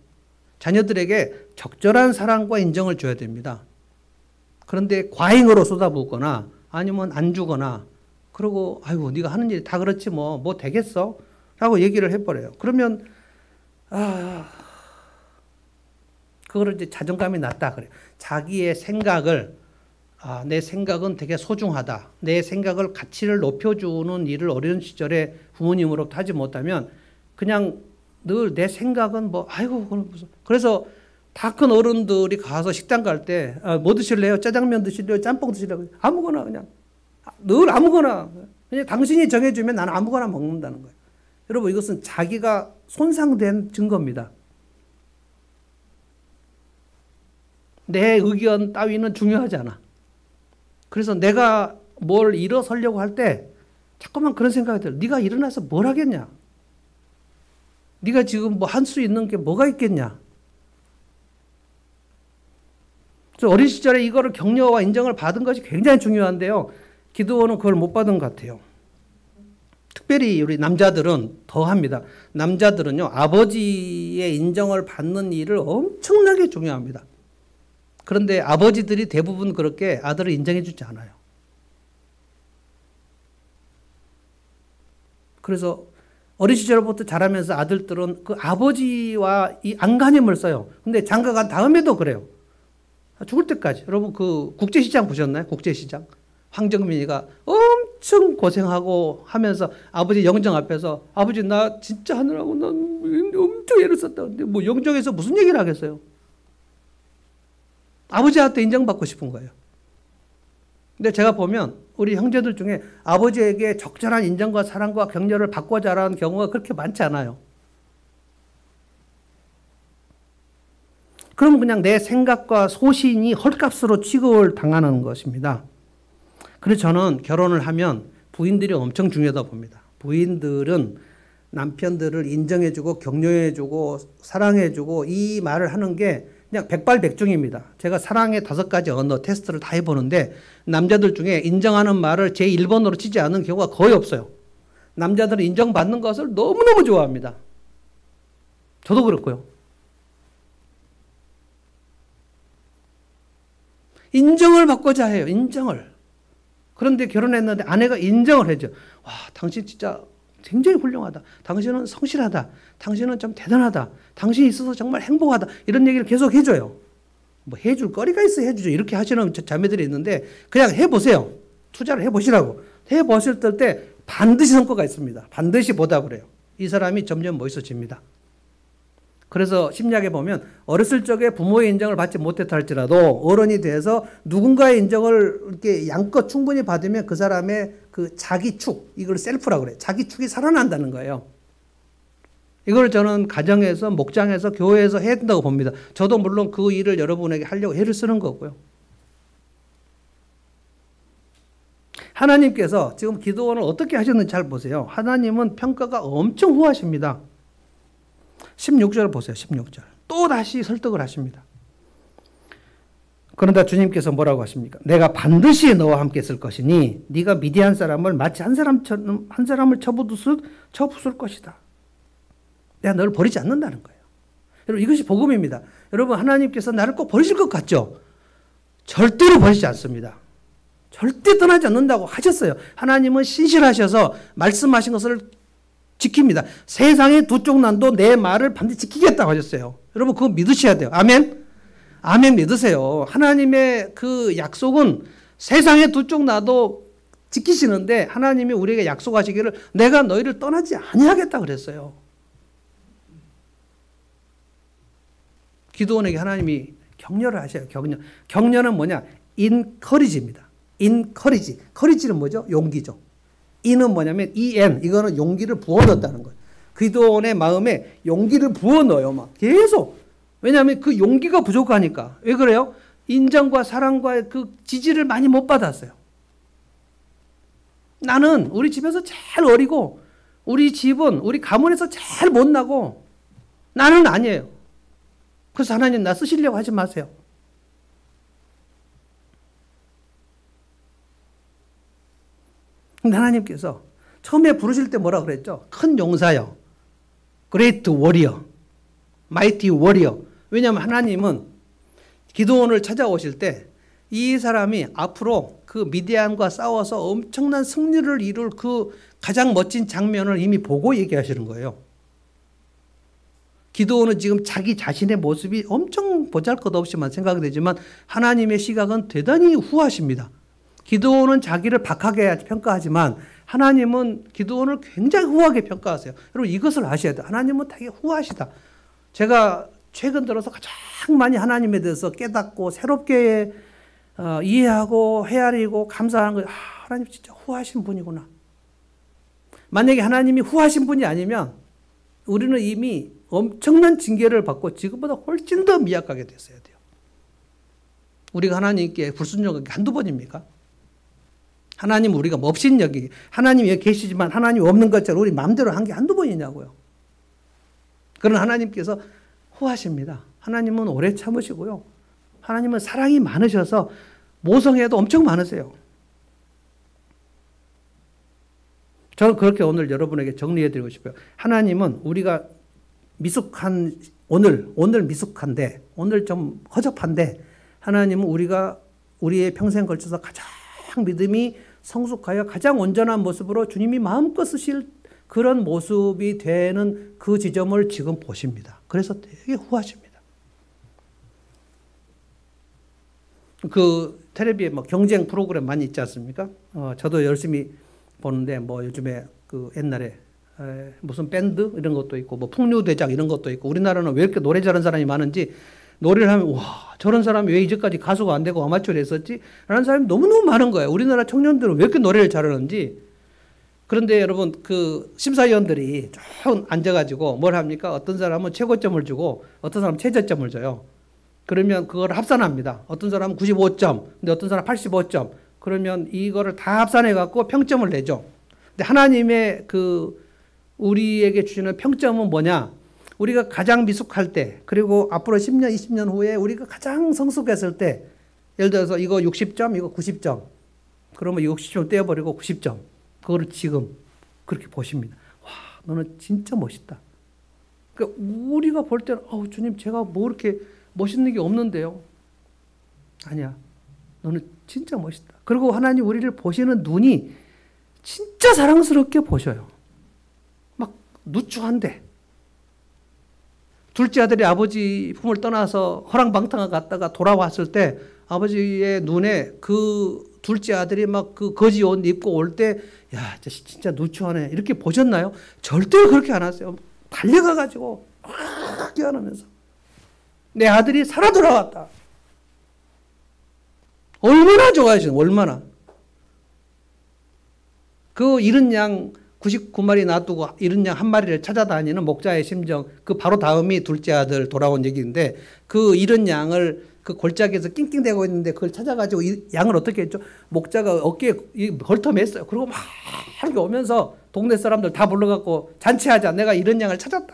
자녀들에게 적절한 사랑과 인정을 줘야 됩니다. 그런데 과잉으로 쏟아붓거나 아니면 안 주거나 그러고 아이고 네가 하는 일이 다 그렇지 뭐 되겠어? 라고 얘기를 해버려요. 그러면 그거를 이제 자존감이 낮다 그래요. 자기의 생각을 내 생각은 되게 소중하다. 내 생각을 가치를 높여주는 일을 어린 시절에 부모님으로부터 하지 못하면 그냥 늘 내 생각은 아이고 그건 무슨 그래서 다 큰 어른들이 가서 식당 갈 때 뭐 드실래요? 짜장면 드실래요? 짬뽕 드실래요? 아무거나 그냥 늘 아무거나 그냥 당신이 정해주면 나는 아무거나 먹는다는 거예요. 여러분 이것은 자기가 손상된 증거입니다. 내 의견 따위는 중요하지 않아. 그래서 내가 뭘 일어서려고 할 때 자꾸만 그런 생각이 들어요. 네가 일어나서 뭘 하겠냐? 네가 지금 할 수 있는 게 뭐가 있겠냐? 그래서 어린 시절에 이거를 격려와 인정을 받은 것이 굉장히 중요한데요. 기드온은 그걸 못 받은 것 같아요. 특별히 우리 남자들은 더 합니다. 남자들은요, 아버지의 인정을 받는 일을 엄청나게 중요합니다. 그런데 아버지들이 대부분 그렇게 아들을 인정해 주지 않아요. 그래서 어린 시절부터 자라면서 아들들은 그 아버지와 이 안간힘을 써요. 근데 장가 간 다음에도 그래요. 죽을 때까지. 여러분 그 국제시장 보셨나요? 국제시장. 황정민이가 엄청 고생하고 하면서 아버지 영정 앞에서 아버지 나 진짜 하느라고 난 엄청 애를 썼다. 근데 뭐 영정에서 무슨 얘기를 하겠어요? 아버지한테 인정받고 싶은 거예요. 근데 제가 보면 우리 형제들 중에 아버지에게 적절한 인정과 사랑과 격려를 받고 자라는 경우가 그렇게 많지 않아요. 그럼 그냥 내 생각과 소신이 헐값으로 취급을 당하는 것입니다. 그래서 저는 결혼을 하면 부인들이 엄청 중요하다고 봅니다. 부인들은 남편들을 인정해주고 격려해주고 사랑해주고 이 말을 하는 게 그냥 백발백중입니다. 제가 사랑의 5가지 언어 테스트를 다 해보는데 남자들 중에 인정하는 말을 제 1번으로 치지 않은 경우가 거의 없어요. 남자들은 인정받는 것을 너무너무 좋아합니다. 저도 그렇고요. 인정을 받고자 해요. 인정을. 그런데 결혼했는데 아내가 인정을 해줘. 와, 당신 진짜 굉장히 훌륭하다. 당신은 성실하다. 당신은 좀 대단하다. 당신이 있어서 정말 행복하다. 이런 얘기를 계속 해줘요. 뭐 해줄 거리가 있어 해주죠. 이렇게 하시는 자매들이 있는데 그냥 해보세요. 투자를 해보시라고. 해보실 때 반드시 성과가 있습니다. 반드시 보답을 해요. 이 사람이 점점 멋있어집니다. 그래서 심리학에 보면 어렸을 적에 부모의 인정을 받지 못했다 할지라도 어른이 돼서 누군가의 인정을 이렇게 양껏 충분히 받으면 그 사람의 그 자기 축, 이걸 셀프라고 그래요. 자기 축이 살아난다는 거예요. 이걸 저는 가정에서, 목장에서, 교회에서 해야 된다고 봅니다. 저도 물론 그 일을 여러분에게 하려고 애를 쓰는 거고요. 하나님께서 지금 기도원을 어떻게 하셨는지 잘 보세요. 하나님은 평가가 엄청 후하십니다. 16절 보세요. 16절. 또 다시 설득을 하십니다. 그런데 주님께서 뭐라고 하십니까? 내가 반드시 너와 함께 있을 것이니 네가 미디안 사람을 마치 한 사람을 쳐부술 것이다. 내가 너를 버리지 않는다는 거예요. 여러분 이것이 복음입니다. 여러분 하나님께서 나를 꼭 버리실 것 같죠? 절대로 버리지 않습니다. 절대 떠나지 않는다고 하셨어요. 하나님은 신실하셔서 말씀하신 것을 지킵니다. 세상의 두 쪽 난도 내 말을 반드시 지키겠다고 하셨어요. 여러분 그거 믿으셔야 돼요. 아멘? 아멘 믿으세요. 하나님의 그 약속은 세상의 두 쪽 나도 지키시는데 하나님이 우리에게 약속하시기를 내가 너희를 떠나지 아니하겠다 그랬어요. 기도원에게 하나님이 격려를 하셔요. 격려. 격려는 뭐냐? encourage입니다. encourage. courage는 뭐죠? 용기죠. 이는 뭐냐면 en 이거는 용기를 부어넣었다는 거예요. 기도원의 마음에 용기를 부어넣어요. 막 계속. 왜냐하면 그 용기가 부족하니까. 왜 그래요? 인정과 사랑과의 그 지지를 많이 못 받았어요. 나는 우리 집에서 제일 어리고 우리 집은 우리 가문에서 제일 못나고 나는 아니에요. 그래서 하나님 나 쓰시려고 하지 마세요. 근데 하나님께서 처음에 부르실 때 뭐라 그랬죠? 큰 용사요. Great warrior. Mighty warrior. 왜냐하면 하나님은 기드온을 찾아오실 때 이 사람이 앞으로 그 미디안과 싸워서 엄청난 승리를 이룰 그 가장 멋진 장면을 이미 보고 얘기하시는 거예요. 기드온은 지금 자기 자신의 모습이 엄청 보잘것없이만 생각이 되지만 하나님의 시각은 대단히 후하십니다. 기드온은 자기를 박하게 평가하지만 하나님은 기드온을 굉장히 후하게 평가하세요. 여러분 이것을 아셔야 돼요. 하나님은 되게 후하시다. 제가 최근 들어서 가장 많이 하나님에 대해서 깨닫고 새롭게 이해하고 헤아리고 감사하는 거예요. 하나님 진짜 후하신 분이구나. 만약에 하나님이 후하신 분이 아니면 우리는 이미 엄청난 징계를 받고 지금보다 훨씬 더 미약하게 됐어야 돼요. 우리가 하나님께 불순종한 게 한두 번입니까? 하나님 우리가 몹신여기 하나님이 여기 계시지만 하나님 없는 것처럼 우리 마음대로 한 게 한두 번이냐고요. 그러나 하나님께서 후하십니다. 하나님은 오래 참으시고요. 하나님은 사랑이 많으셔서 모성애도 엄청 많으세요. 저는 그렇게 오늘 여러분에게 정리해드리고 싶어요. 하나님은 우리가 미숙한 오늘 미숙한데 오늘 좀 허접한데 하나님은 우리가 우리의 평생 걸쳐서 가장 믿음이 성숙하여 가장 온전한 모습으로 주님이 마음껏 쓰실 그런 모습이 되는 그 지점을 지금 보십니다. 그래서 되게 후하십니다. 그 텔레비에 뭐 경쟁 프로그램 많이 있지 않습니까? 저도 열심히 보는데 뭐 요즘에 그 옛날에 무슨 밴드 이런 것도 있고 뭐 풍류대장 이런 것도 있고 우리나라는 왜 이렇게 노래 잘하는 사람이 많은지 노래를 하면 와 저런 사람이 왜 이제까지 가수가 안 되고 아마추어를 했었지? 라는 사람이 너무너무 많은 거예요. 우리나라 청년들은 왜 이렇게 노래를 잘하는지. 그런데 여러분 그 심사위원들이 쭉 앉아가지고 뭘 합니까? 어떤 사람은 최고점을 주고 어떤 사람은 최저점을 줘요. 그러면 그걸 합산합니다. 어떤 사람은 95점, 근데 어떤 사람은 85점. 그러면 이거를 다 합산해갖고 평점을 내죠. 근데 하나님의 그 우리에게 주시는 평점은 뭐냐? 우리가 가장 미숙할 때, 그리고 앞으로 10년, 20년 후에 우리가 가장 성숙했을 때, 예를 들어서 이거 60점, 이거 90점. 그러면 60점 떼어버리고 90점. 그거를 지금 그렇게 보십니다. 와, 너는 진짜 멋있다. 그러니까 우리가 볼 때는, 주님, 제가 뭐 이렇게 멋있는 게 없는데요. 아니야. 너는 진짜 멋있다. 그리고 하나님 우리를 보시는 눈이 진짜 사랑스럽게 보셔요. 막 누추한데. 둘째 아들이 아버지 품을 떠나서 허랑방탕을 갔다가 돌아왔을 때 아버지의 눈에 그 둘째 아들이 막 그 거지 옷 입고 올 때, 야, 진짜 누추하네. 이렇게 보셨나요? 절대 그렇게 안 하세요. 달려가가지고 막 뛰어나면서 내 아들이 살아 돌아왔다. 얼마나 좋아하시는, 얼마나. 그 잃은 양 99마리 놔두고 잃은 양 한 마리를 찾아다니는 목자의 심정, 그 바로 다음이 둘째 아들 돌아온 얘기인데, 그 잃은 양을 그 골짜기에서 낑낑대고 있는데 그걸 찾아가지고 양을 어떻게 했죠? 목자가 어깨에 걸터맸어요. 그리고 막 이렇게 오면서 동네 사람들 다 불러갖고 잔치하자. 내가 잃은 양을 찾았다.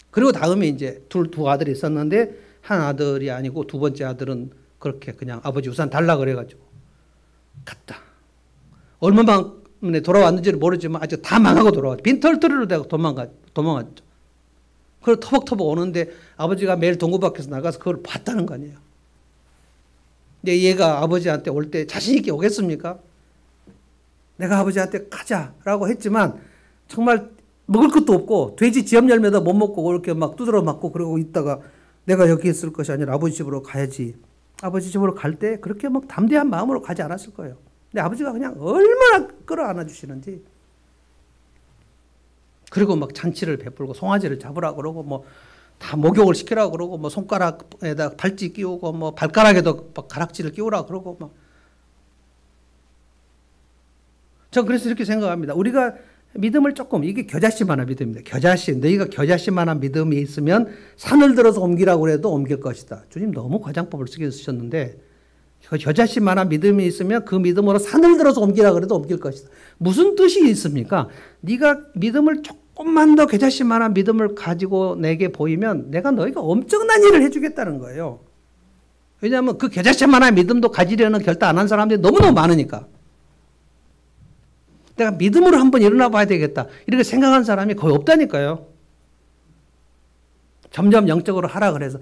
그리고 다음에 이제 두 아들이 있었는데, 한 아들이 아니고 두 번째 아들은 그렇게 그냥 아버지 우산 달라 그래가지고 갔다. 얼마만에 돌아왔는지는 모르지만 아주 다 망하고 돌아왔죠. 빈털터리로 되고 도망갔죠. 그걸 터벅터벅 오는데 아버지가 매일 동구 밖에서 나가서 그걸 봤다는 거 아니에요. 근데 얘가 아버지한테 올 때 자신 있게 오겠습니까? 내가 아버지한테 가자라고 했지만 정말 먹을 것도 없고 돼지 지압 열매도 못 먹고 이렇게 막 두드러 맞고 그러고 있다가 내가 여기 있을 것이 아니라 아버지 집으로 가야지. 아버지 집으로 갈 때 그렇게 막 담대한 마음으로 가지 않았을 거예요. 근데 아버지가 그냥 얼마나 끌어안아 주시는지. 그리고 막 잔치를 베풀고 송아지를 잡으라 그러고 뭐 다 목욕을 시키라 그러고 뭐 손가락에다 발찌 끼우고 뭐 발가락에도 막 가락지를 끼우라 그러고 막. 전 그래서 이렇게 생각합니다. 우리가 믿음을 조금, 이게 겨자씨만한 믿음입니다. 겨자씨, 너희가 겨자씨만한 믿음이 있으면 산을 들어서 옮기라고 해도 옮길 것이다. 주님 너무 과장법을 쓰셨는데, 겨자씨만한 믿음이 있으면 그 믿음으로 산을 들어서 옮기라고 해도 옮길 것이다. 무슨 뜻이 있습니까? 네가 믿음을 조금만 더 겨자씨만한 믿음을 가지고 내게 보이면 내가 너희가 엄청난 일을 해주겠다는 거예요. 왜냐하면 그 겨자씨만한 믿음도 가지려는 결단 안 한 사람들이 너무너무 많으니까. 내가 믿음으로 한번 일어나 봐야 되겠다, 이렇게 생각한 사람이 거의 없다니까요. 점점 영적으로 하락을 해서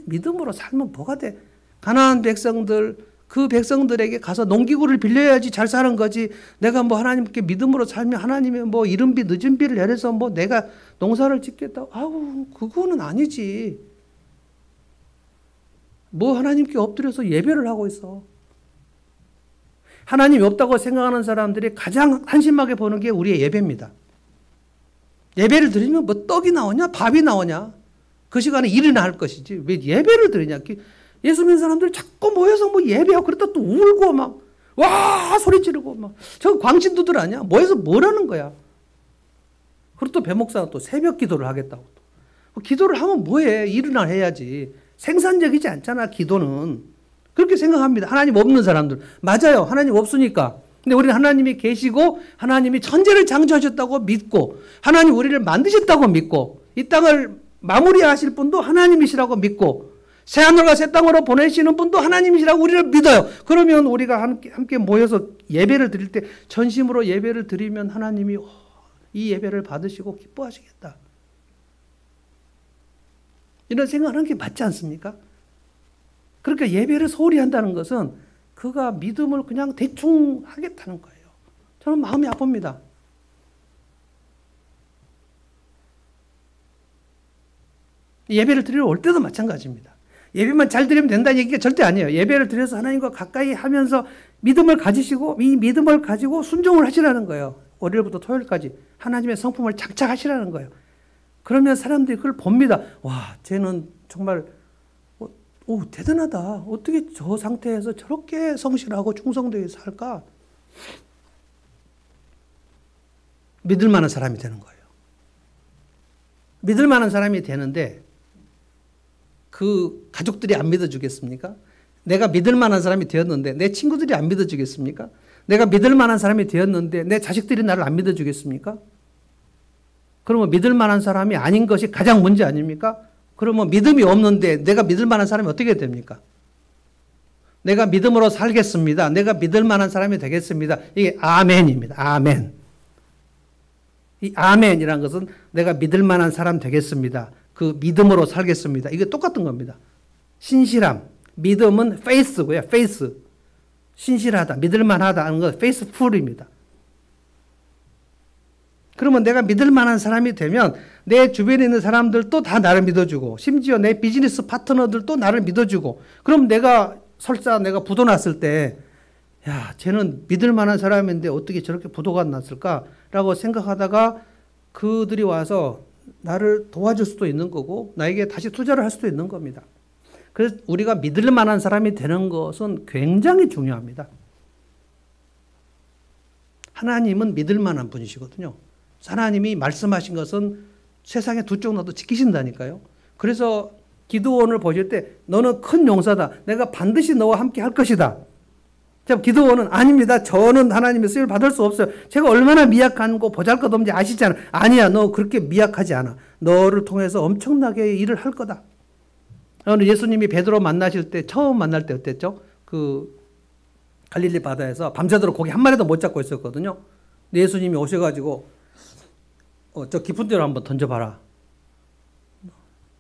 믿음으로 살면 뭐가 돼? 가나안 백성들, 그 백성들에게 가서 농기구를 빌려야지 잘 사는 거지. 내가 뭐 하나님께 믿음으로 살면 하나님의 뭐 이른 비 늦은 비를 내려서 뭐 내가 농사를 짓겠다. 그거는 아니지. 뭐 하나님께 엎드려서 예배를 하고 있어. 하나님이 없다고 생각하는 사람들이 가장 한심하게 보는 게 우리의 예배입니다. 예배를 드리면 뭐 떡이 나오냐, 밥이 나오냐. 그 시간에 일이나 할 것이지 왜 예배를 드리냐. 예수 믿는 사람들 자꾸 모여서 뭐 예배하고 그러다 또 울고 막 와 소리 지르고 막 저 광신도들 아니야? 모여서 뭐라는 거야? 그리고 또 배목사가 또 새벽 기도를 하겠다고. 또 기도를 하면 뭐해? 일이나 해야지. 생산적이지 않잖아 기도는. 그렇게 생각합니다. 하나님 없는 사람들. 맞아요. 하나님 없으니까. 근데 우리는 하나님이 계시고 하나님이 천재를 창조하셨다고 믿고 하나님 우리를 만드셨다고 믿고 이 땅을 마무리하실 분도 하나님이시라고 믿고 새하늘과 새 땅으로 보내시는 분도 하나님이시라고 우리를 믿어요. 그러면 우리가 함께 모여서 예배를 드릴 때 전심으로 예배를 드리면 하나님이 이 예배를 받으시고 기뻐하시겠다. 이런 생각하는 게 맞지 않습니까? 그러니까 예배를 소홀히 한다는 것은 그가 믿음을 그냥 대충 하겠다는 거예요. 저는 마음이 아픕니다. 예배를 드리러 올 때도 마찬가지입니다. 예배만 잘 드리면 된다는 얘기가 절대 아니에요. 예배를 드려서 하나님과 가까이 하면서 믿음을 가지시고 이 믿음을 가지고 순종을 하시라는 거예요. 월요일부터 토요일까지 하나님의 성품을 장착하시라는 거예요. 그러면 사람들이 그걸 봅니다. 와, 쟤는 정말 대단하다. 어떻게 저 상태에서 저렇게 성실하고 충성되게 살까? 믿을 만한 사람이 되는 거예요. 믿을 만한 사람이 되는데 그 가족들이 안 믿어주겠습니까? 내가 믿을 만한 사람이 되었는데 내 친구들이 안 믿어주겠습니까? 내가 믿을 만한 사람이 되었는데 내 자식들이 나를 안 믿어주겠습니까? 그러면 믿을 만한 사람이 아닌 것이 가장 문제 아닙니까? 그러면 믿음이 없는데 내가 믿을 만한 사람이 어떻게 됩니까? 내가 믿음으로 살겠습니다. 내가 믿을 만한 사람이 되겠습니다. 이게 아멘입니다. 아멘. 이 아멘이라는 것은 내가 믿을 만한 사람 되겠습니다. 그 믿음으로 살겠습니다. 이게 똑같은 겁니다. 신실함. 믿음은 faith고요. faith. 신실하다, 믿을 만하다 하는 건 faithful입니다. 그러면 내가 믿을 만한 사람이 되면 내 주변에 있는 사람들도 다 나를 믿어주고 심지어 내 비즈니스 파트너들도 나를 믿어주고 그럼 내가 설사 내가 부도 났을 때 야, 쟤는 믿을 만한 사람인데 어떻게 저렇게 부도가 났을까라고 생각하다가 그들이 와서 나를 도와줄 수도 있는 거고 나에게 다시 투자를 할 수도 있는 겁니다. 그래서 우리가 믿을 만한 사람이 되는 것은 굉장히 중요합니다. 하나님은 믿을 만한 분이시거든요. 하나님이 말씀하신 것은 세상에 두 쪽 나도 지키신다니까요. 그래서 기드온을 보실 때 너는 큰 용사다. 내가 반드시 너와 함께 할 것이다. 기드온은 아닙니다. 저는 하나님의 쓰임을 받을 수 없어요. 제가 얼마나 미약한 거 보잘것없는지 아시잖아. 아니야, 너 그렇게 미약하지 않아. 너를 통해서 엄청나게 일을 할 거다. 오늘 예수님이 베드로 만나실 때 처음 만날 때 어땠죠? 그 갈릴리 바다에서 밤새도록 고기 한 마리도 못 잡고 있었거든요. 근데 예수님이 오셔가지고 저 깊은 데로 한번 던져봐라.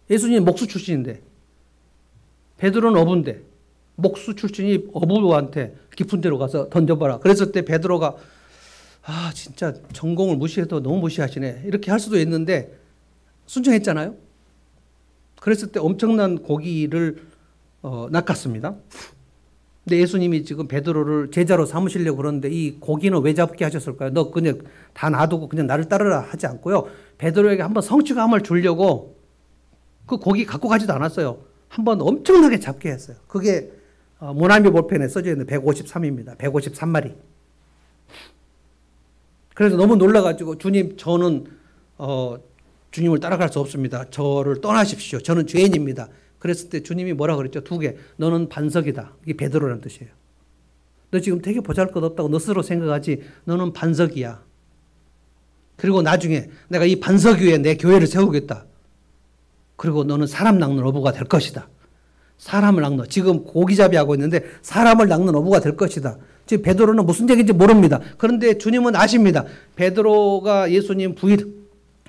예수님 목수 출신인데 베드로는 어부인데 목수 출신이 어부한테 깊은 데로 가서 던져봐라. 그랬을 때 베드로가 아 진짜 전공을 무시해도 너무 무시하시네. 이렇게 할 수도 있는데 순종했잖아요. 그랬을 때 엄청난 고기를 낚았습니다. 근데 예수님이 지금 베드로를 제자로 삼으시려고 그러는데 이 고기는 왜 잡게 하셨을까요? 너 그냥 다 놔두고 그냥 나를 따르라 하지 않고요. 베드로에게 한번 성취감을 주려고 그 고기 갖고 가지도 않았어요. 한번 엄청나게 잡게 했어요. 그게 모나미 볼펜에 써져 있는 153입니다. 153마리. 그래서 너무 놀라가지고 주님 저는 주님을 따라갈 수 없습니다. 저를 떠나십시오. 저는 죄인입니다. 그랬을 때 주님이 뭐라 그랬죠? 두 개. 너는 반석이다. 이게 베드로라는 뜻이에요. 너 지금 되게 보잘것없다고 너 스스로 생각하지. 너는 반석이야. 그리고 나중에 내가 이 반석 위에 내 교회를 세우겠다. 그리고 너는 사람 낚는 어부가 될 것이다. 사람을 낚는, 지금 고기잡이 하고 있는데 사람을 낚는 어부가 될 것이다. 지금 베드로는 무슨 얘기인지 모릅니다. 그런데 주님은 아십니다. 베드로가 예수님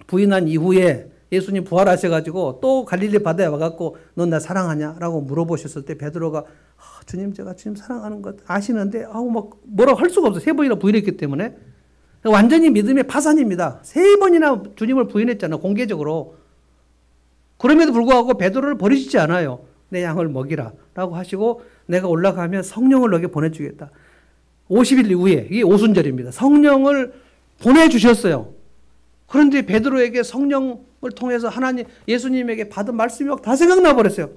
부인한 이후에 예수님 부활하셔가지고 또 갈릴리 바다에 와갖고 넌 나 사랑하냐? 라고 물어보셨을 때 베드로가 주님 제가 주님 사랑하는 것 아시는데 막 뭐라고 할 수가 없어요. 3번이나 부인했기 때문에. 완전히 믿음의 파산입니다. 3번이나 주님을 부인했잖아요. 공개적으로. 그럼에도 불구하고 베드로를 버리시지 않아요. 내 양을 먹이라 라고 하시고 내가 올라가면 성령을 너에게 보내주겠다. 50일 이후에 이게 오순절입니다. 성령을 보내주셨어요. 그런데 베드로에게 성령을 통해서 하나님 예수님에게 받은 말씀이 막 다 생각나 버렸어요.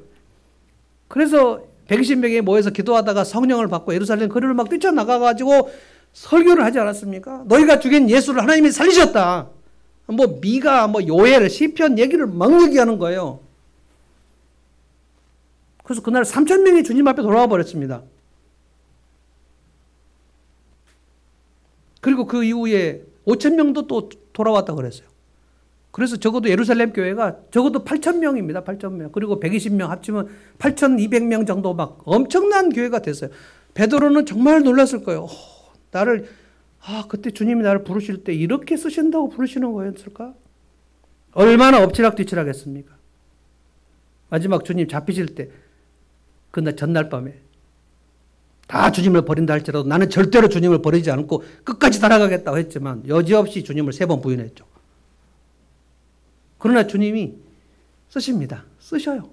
그래서 120명이 모여서 기도하다가 성령을 받고 예루살렘 거리를 막 뛰쳐나가가지고 설교를 하지 않았습니까? 너희가 죽인 예수를 하나님이 살리셨다. 미가 요엘 시편 얘기를 막 얘기하는 거예요. 그래서 그날 3,000명이 주님 앞에 돌아와 버렸습니다. 그리고 그 이후에 5,000명도 또 돌아왔다고 그랬어요. 그래서 적어도 예루살렘 교회가 적어도 8,000명입니다. 8,000명. 그리고 120명 합치면 8,200명 정도 막 엄청난 교회가 됐어요. 베드로는 정말 놀랐을 거예요. 그때 주님이 나를 부르실 때 이렇게 쓰신다고 부르시는 거였을까? 얼마나 엎치락뒤치락 했습니까? 마지막 주님 잡히실 때 그날 전날 밤에 다 주님을 버린다 할지라도 나는 절대로 주님을 버리지 않고 끝까지 따라가겠다고 했지만 여지없이 주님을 3번 부인했죠. 그러나 주님이 쓰십니다. 쓰셔요.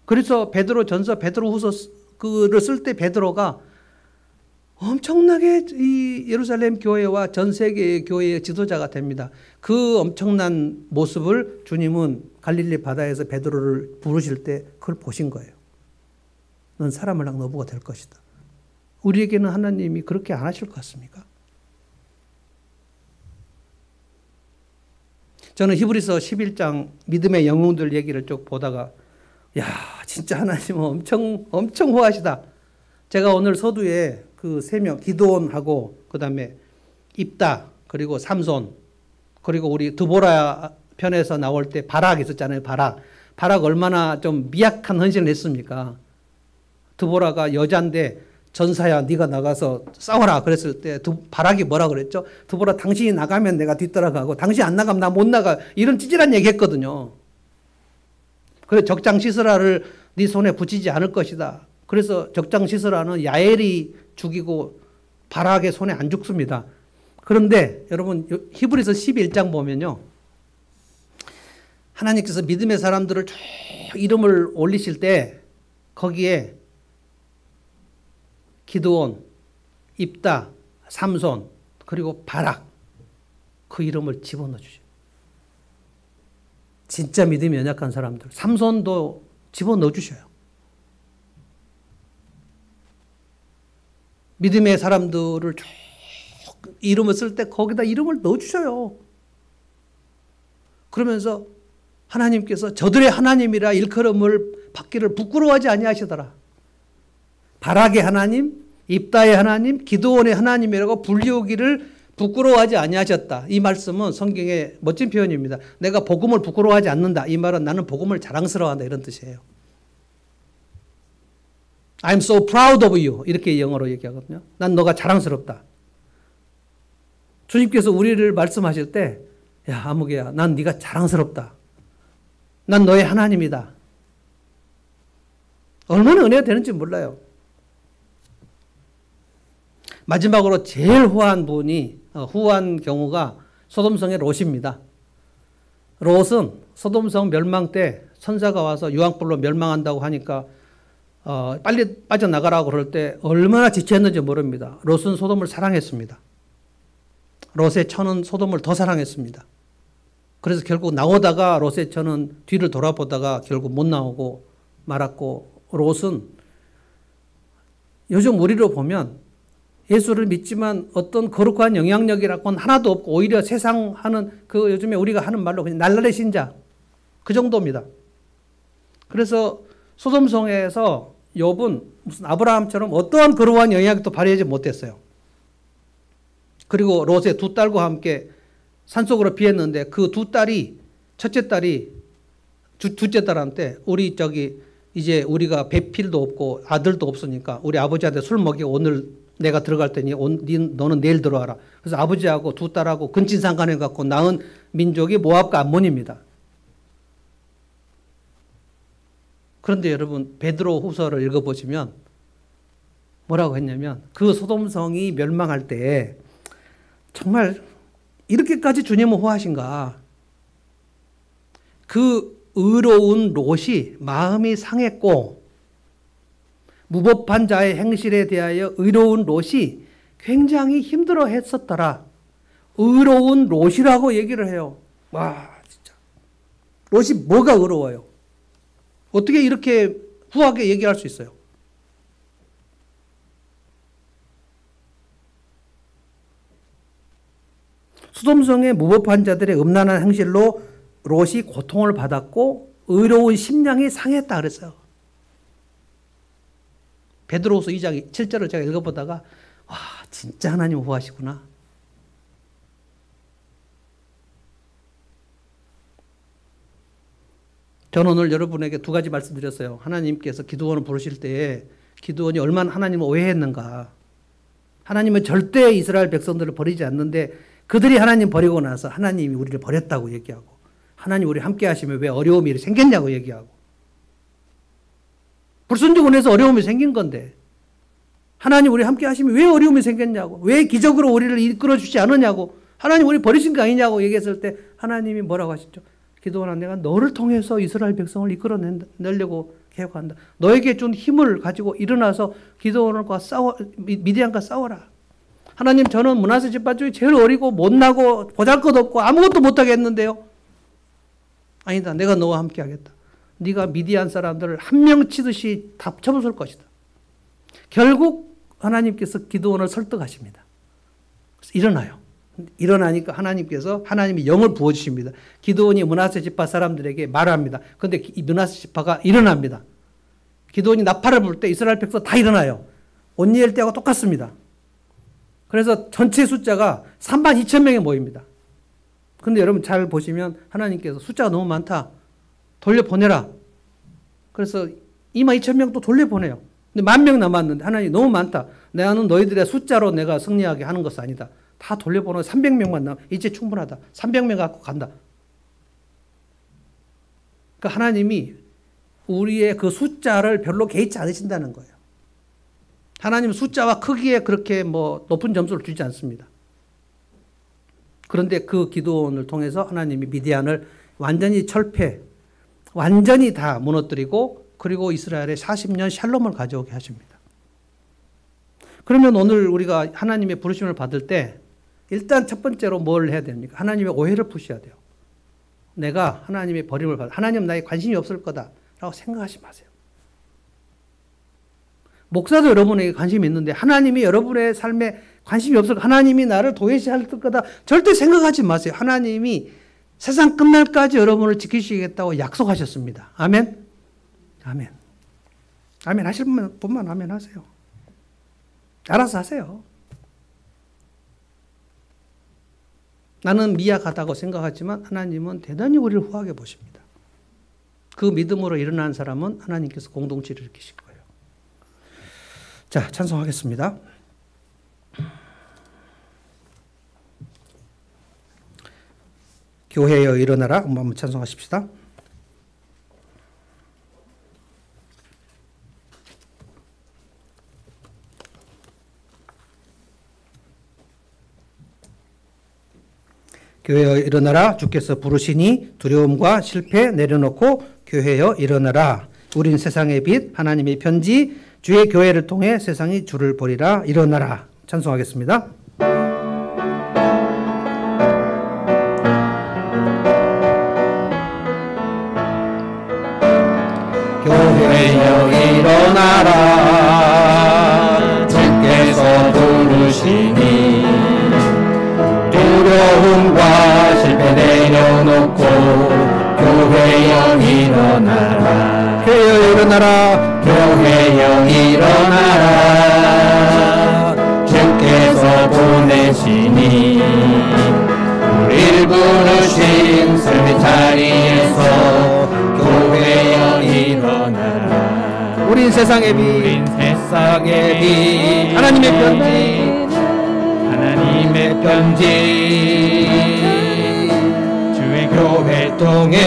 그래서 베드로전서 베드로후서 그를 쓸 때 베드로가 엄청나게 이 예루살렘 교회와 전 세계의 교회의 지도자가 됩니다. 그 엄청난 모습을 주님은 갈릴리 바다에서 베드로를 부르실 때 그걸 보신 거예요. 넌 사람을 낚는 어부가 될 것이다. 우리에게는 하나님이 그렇게 안 하실 것 같습니까? 저는 히브리서 11장 믿음의 영웅들 얘기를 쭉 보다가 야 진짜 하나님은 엄청 후하시다. 제가 오늘 서두에 그 3명 기드온하고 그 다음에 입다 그리고 삼손 그리고 우리 드보라 편에서 나올 때 바락 있었잖아요. 바락 얼마나 좀 미약한 헌신을 했습니까? 드보라가 여잔데 전사야 네가 나가서 싸워라 그랬을 때 바락이 뭐라 그랬죠? 드보라 당신이 나가면 내가 뒤따라가고 당신 안 나가면 나 못 나가 이런 찌질한 얘기 했거든요. 그래서 적장 시스라를 네 손에 붙이지 않을 것이다. 그래서 적장 시스라는 야엘이 죽이고 바락의 손에 안 죽습니다. 그런데 여러분 히브리서 11장 보면요. 하나님께서 믿음의 사람들을 쭉 이름을 올리실 때 거기에 기드온, 입다, 삼손 그리고 바락 그 이름을 집어넣어 주셔요. 진짜 믿음이 연약한 사람들 삼손도 집어넣어 주셔요. 믿음의 사람들을 쭉 이름을 쓸 때 거기다 이름을 넣어 주셔요. 그러면서 하나님께서 저들의 하나님이라 일컬음을 받기를 부끄러워하지 아니하시더라. 바락의 하나님, 입다의 하나님, 기드온의 하나님이라고 불리우기를 부끄러워하지 아니하셨다. 이 말씀은 성경의 멋진 표현입니다. 내가 복음을 부끄러워하지 않는다. 이 말은 나는 복음을 자랑스러워한다 이런 뜻이에요. I'm so proud of you 이렇게 영어로 얘기하거든요. 난 너가 자랑스럽다. 주님께서 우리를 말씀하실 때 야 아무개야 난 네가 자랑스럽다. 난 너의 하나님이다. 얼마나 은혜가 되는지 몰라요. 마지막으로 제일 후한 경우가 소돔성의 롯입니다. 롯은 소돔성 멸망 때 천사가 와서 유황불로 멸망한다고 하니까 빨리 빠져나가라고 그럴 때 얼마나 지체했는지 모릅니다. 롯은 소돔을 사랑했습니다. 롯의 처는 소돔을 더 사랑했습니다. 그래서 결국 나오다가 롯의 처는 뒤를 돌아보다가 결국 못 나오고 말았고 롯은 요즘 우리로 보면 예수를 믿지만 어떤 거룩한 영향력이라고는 하나도 없고 오히려 세상 하는 그 요즘에 우리가 하는 말로 그냥 날라리 신자 그 정도입니다. 그래서 소돔성에서 욥은 무슨 아브라함처럼 어떠한 거룩한 영향력도 발휘하지 못했어요. 그리고 롯의 두 딸과 함께 산속으로 피했는데 그 두 딸이 첫째 딸이 둘째 딸한테 우리 이제 우리가 배필도 없고 아들도 없으니까 우리 아버지한테 술 먹이고 오늘 내가 들어갈 테니 너는 내일 들어와라. 그래서 아버지하고 두 딸하고 근친상간해 갖고 낳은 민족이 모압과 암몬입니다. 그런데 여러분 베드로 후서를 읽어보시면 뭐라고 했냐면 그 소돔성이 멸망할 때 정말 이렇게까지 주님은 호하신가. 그 의로운 롯이 마음이 상했고 무법한 자의 행실에 대하여 의로운 롯이 굉장히 힘들어 했었더라. 의로운 롯이라고 얘기를 해요. 와 진짜 롯이 뭐가 의로워요? 어떻게 이렇게 후하게 얘기할 수 있어요? 소돔성의 무법한 자들의 음란한 행실로 롯이 고통을 받았고 의로운 심령이 상했다 그랬어요. 베드로후서 2장 7절을 제가 읽어보다가 와 진짜 하나님 후하시구나. 저는 오늘 여러분에게 두 가지 말씀드렸어요. 하나님께서 기드온을 부르실 때에 기드온이 얼마나 하나님을 오해했는가. 하나님은 절대 이스라엘 백성들을 버리지 않는데 그들이 하나님 버리고 나서 하나님이 우리를 버렸다고 얘기하고 하나님 우리 함께 하시면 왜 어려움이 생겼냐고 얘기하고 불순종을 해서 어려움이 생긴 건데 하나님 우리 함께 하시면 왜 어려움이 생겼냐고 왜 기적으로 우리를 이끌어 주지 않으냐고 하나님 우리 버리신 거 아니냐고 얘기했을 때 하나님이 뭐라고 하시죠? 기도하나 내가 너를 통해서 이스라엘 백성을 이끌어내려고 계획한다. 너에게 준 힘을 가지고 일어나서 기도원과 미디안과 싸워라. 하나님 저는 므낫세 집안 중에 제일 어리고 못나고 보잘것없고 아무것도 못하겠는데요. 아니다. 내가 너와 함께 하겠다. 네가 미디안 사람들을 한 명 치듯이 다 쳐부술 것이다. 결국 하나님께서 기드온을 설득하십니다. 그래서 일어나요. 일어나니까 하나님이 영을 부어주십니다. 기드온이 므낫세 지파 사람들에게 말합니다. 그런데 이 므낫세 지파가 일어납니다. 기드온이 나팔을 불 때 이스라엘 백성 다 일어나요. 온니엘 때하고 똑같습니다. 그래서 전체 숫자가 32,000명에 모입니다. 근데 여러분 잘 보시면 하나님께서 숫자가 너무 많다. 돌려보내라. 그래서 22,000명 또 돌려보내요. 근데 10,000명 남았는데 하나님 너무 많다. 나는 너희들의 숫자로 내가 승리하게 하는 것은 아니다. 다 돌려보내고 300명만 남 이제 충분하다. 300명 갖고 간다. 그러니까 하나님이 우리의 그 숫자를 별로 개의치 않으신다는 거예요. 하나님은 숫자와 크기에 그렇게 뭐 높은 점수를 주지 않습니다. 그런데 그 기드온을 통해서 하나님이 미디안을 완전히 철폐, 완전히 다 무너뜨리고 그리고 이스라엘에 40년 샬롬을 가져오게 하십니다. 그러면 오늘 우리가 하나님의 부르심을 받을 때 일단 첫 번째로 뭘 해야 됩니까? 하나님의 오해를 푸셔야 돼요. 내가 하나님의 버림을 받아 하나님 나에게 관심이 없을 거다라고 생각하지 마세요. 목사도 여러분에게 관심이 있는데 하나님이 여러분의 삶에 관심이 없을 거다. 하나님이 나를 도외시할 거다. 절대 생각하지 마세요. 하나님이 세상 끝날까지 여러분을 지키시겠다고 약속하셨습니다. 아멘? 아멘. 아멘 하실 분만 아멘 하세요. 알아서 하세요. 나는 미약하다고 생각하지만 하나님은 대단히 우리를 후하게 보십니다. 그 믿음으로 일어난 사람은 하나님께서 공동체를 일으키실 거예요. 자, 찬송하겠습니다. 교회여 일어나라. 한번 찬송하십시다. 교회여 일어나라. 주께서 부르시니 두려움과 실패 내려놓고 교회여 일어나라. 우린 세상의 빛 하나님의 편지 주의 교회를 통해 세상이 주를 보리라. 일어나라. 찬송하겠습니다. 교회여 일어나라. 주께서 부르시니 두려움과 실패 내려놓고 교회여 일어나라. 교회여 일어나라. 교회여 일어나라. 주께서 보내시니 우리를 부르신 삶의 자리에서 교회여 일어나라. 우린 세상의 빛, 우린 세상의 빛, 하나님의 편지, 하나님의 편지, 주의 교회 통해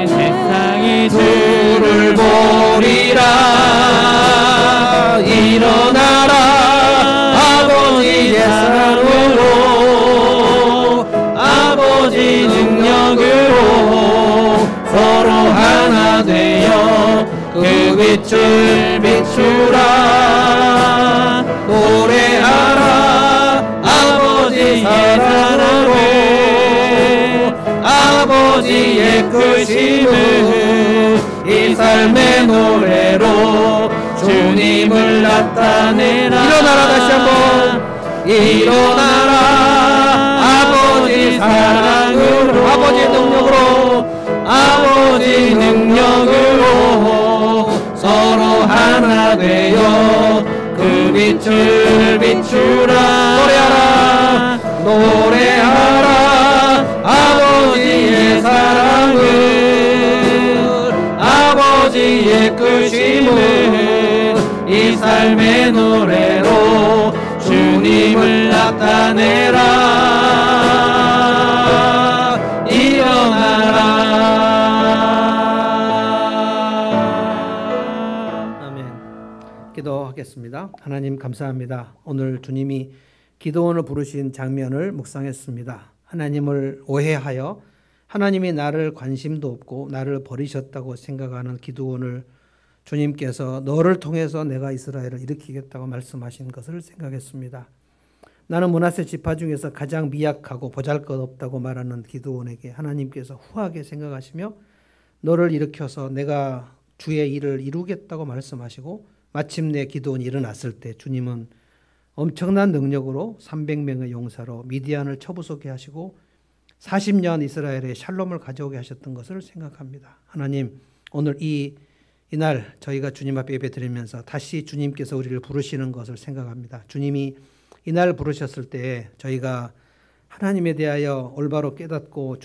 세상이 주를 보리라. 일어나라. 아버지의 사랑으로 아버지 능력으로 서로 하나 되어 그 빛을 비추라. 노래하라. 아버지의 사랑으로 아버지의 크심을 이 삶의 노래로 주님을 나타내라. 일어나라. 다시 한번 일어나라. 아버지 사랑으로 아버지의 능력으로 아버지 능력으로 서로 하나 되어 그 빛을 비추라. 노래하라. 노래하라. 아버지의 사랑을 아버지의 크심을 이 삶의 노래로 주님을 나타내라. 일어나라. 아멘. 기도하겠습니다. 하나님 감사합니다. 오늘 주님이 기드온을 부르신 장면을 묵상했습니다. 하나님을 오해하여 하나님이 나를 관심도 없고 나를 버리셨다고 생각하는 기드온을 주님께서 너를 통해서 내가 이스라엘을 일으키겠다고 말씀하신 것을 생각했습니다. 나는 므낫세 지파 중에서 가장 미약하고 보잘것없다고 말하는 기드온에게 하나님께서 후하게 생각하시며 너를 일으켜서 내가 주의 일을 이루겠다고 말씀하시고 마침내 기드온이 일어났을 때 주님은 엄청난 능력으로 300명의 용사로 미디안을 처부수게 하시고 40년 이스라엘에 샬롬을 가져오게 하셨던 것을 생각합니다. 하나님, 오늘 이날 저희가 주님 앞에 예배드리면서 다시 주님께서 우리를 부르시는 것을 생각합니다. 주님이 이날 부르셨을 때 저희가 하나님에 대하여 올바로 깨닫고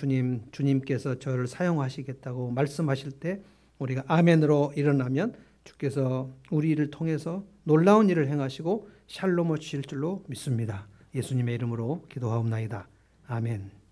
주님께서 저를 사용하시겠다고 말씀하실 때 우리가 아멘으로 일어나면 주께서 우리 일을 통해서 놀라운 일을 행하시고 샬롬을 주실 줄로 믿습니다. 예수님의 이름으로 기도하옵나이다. 아멘.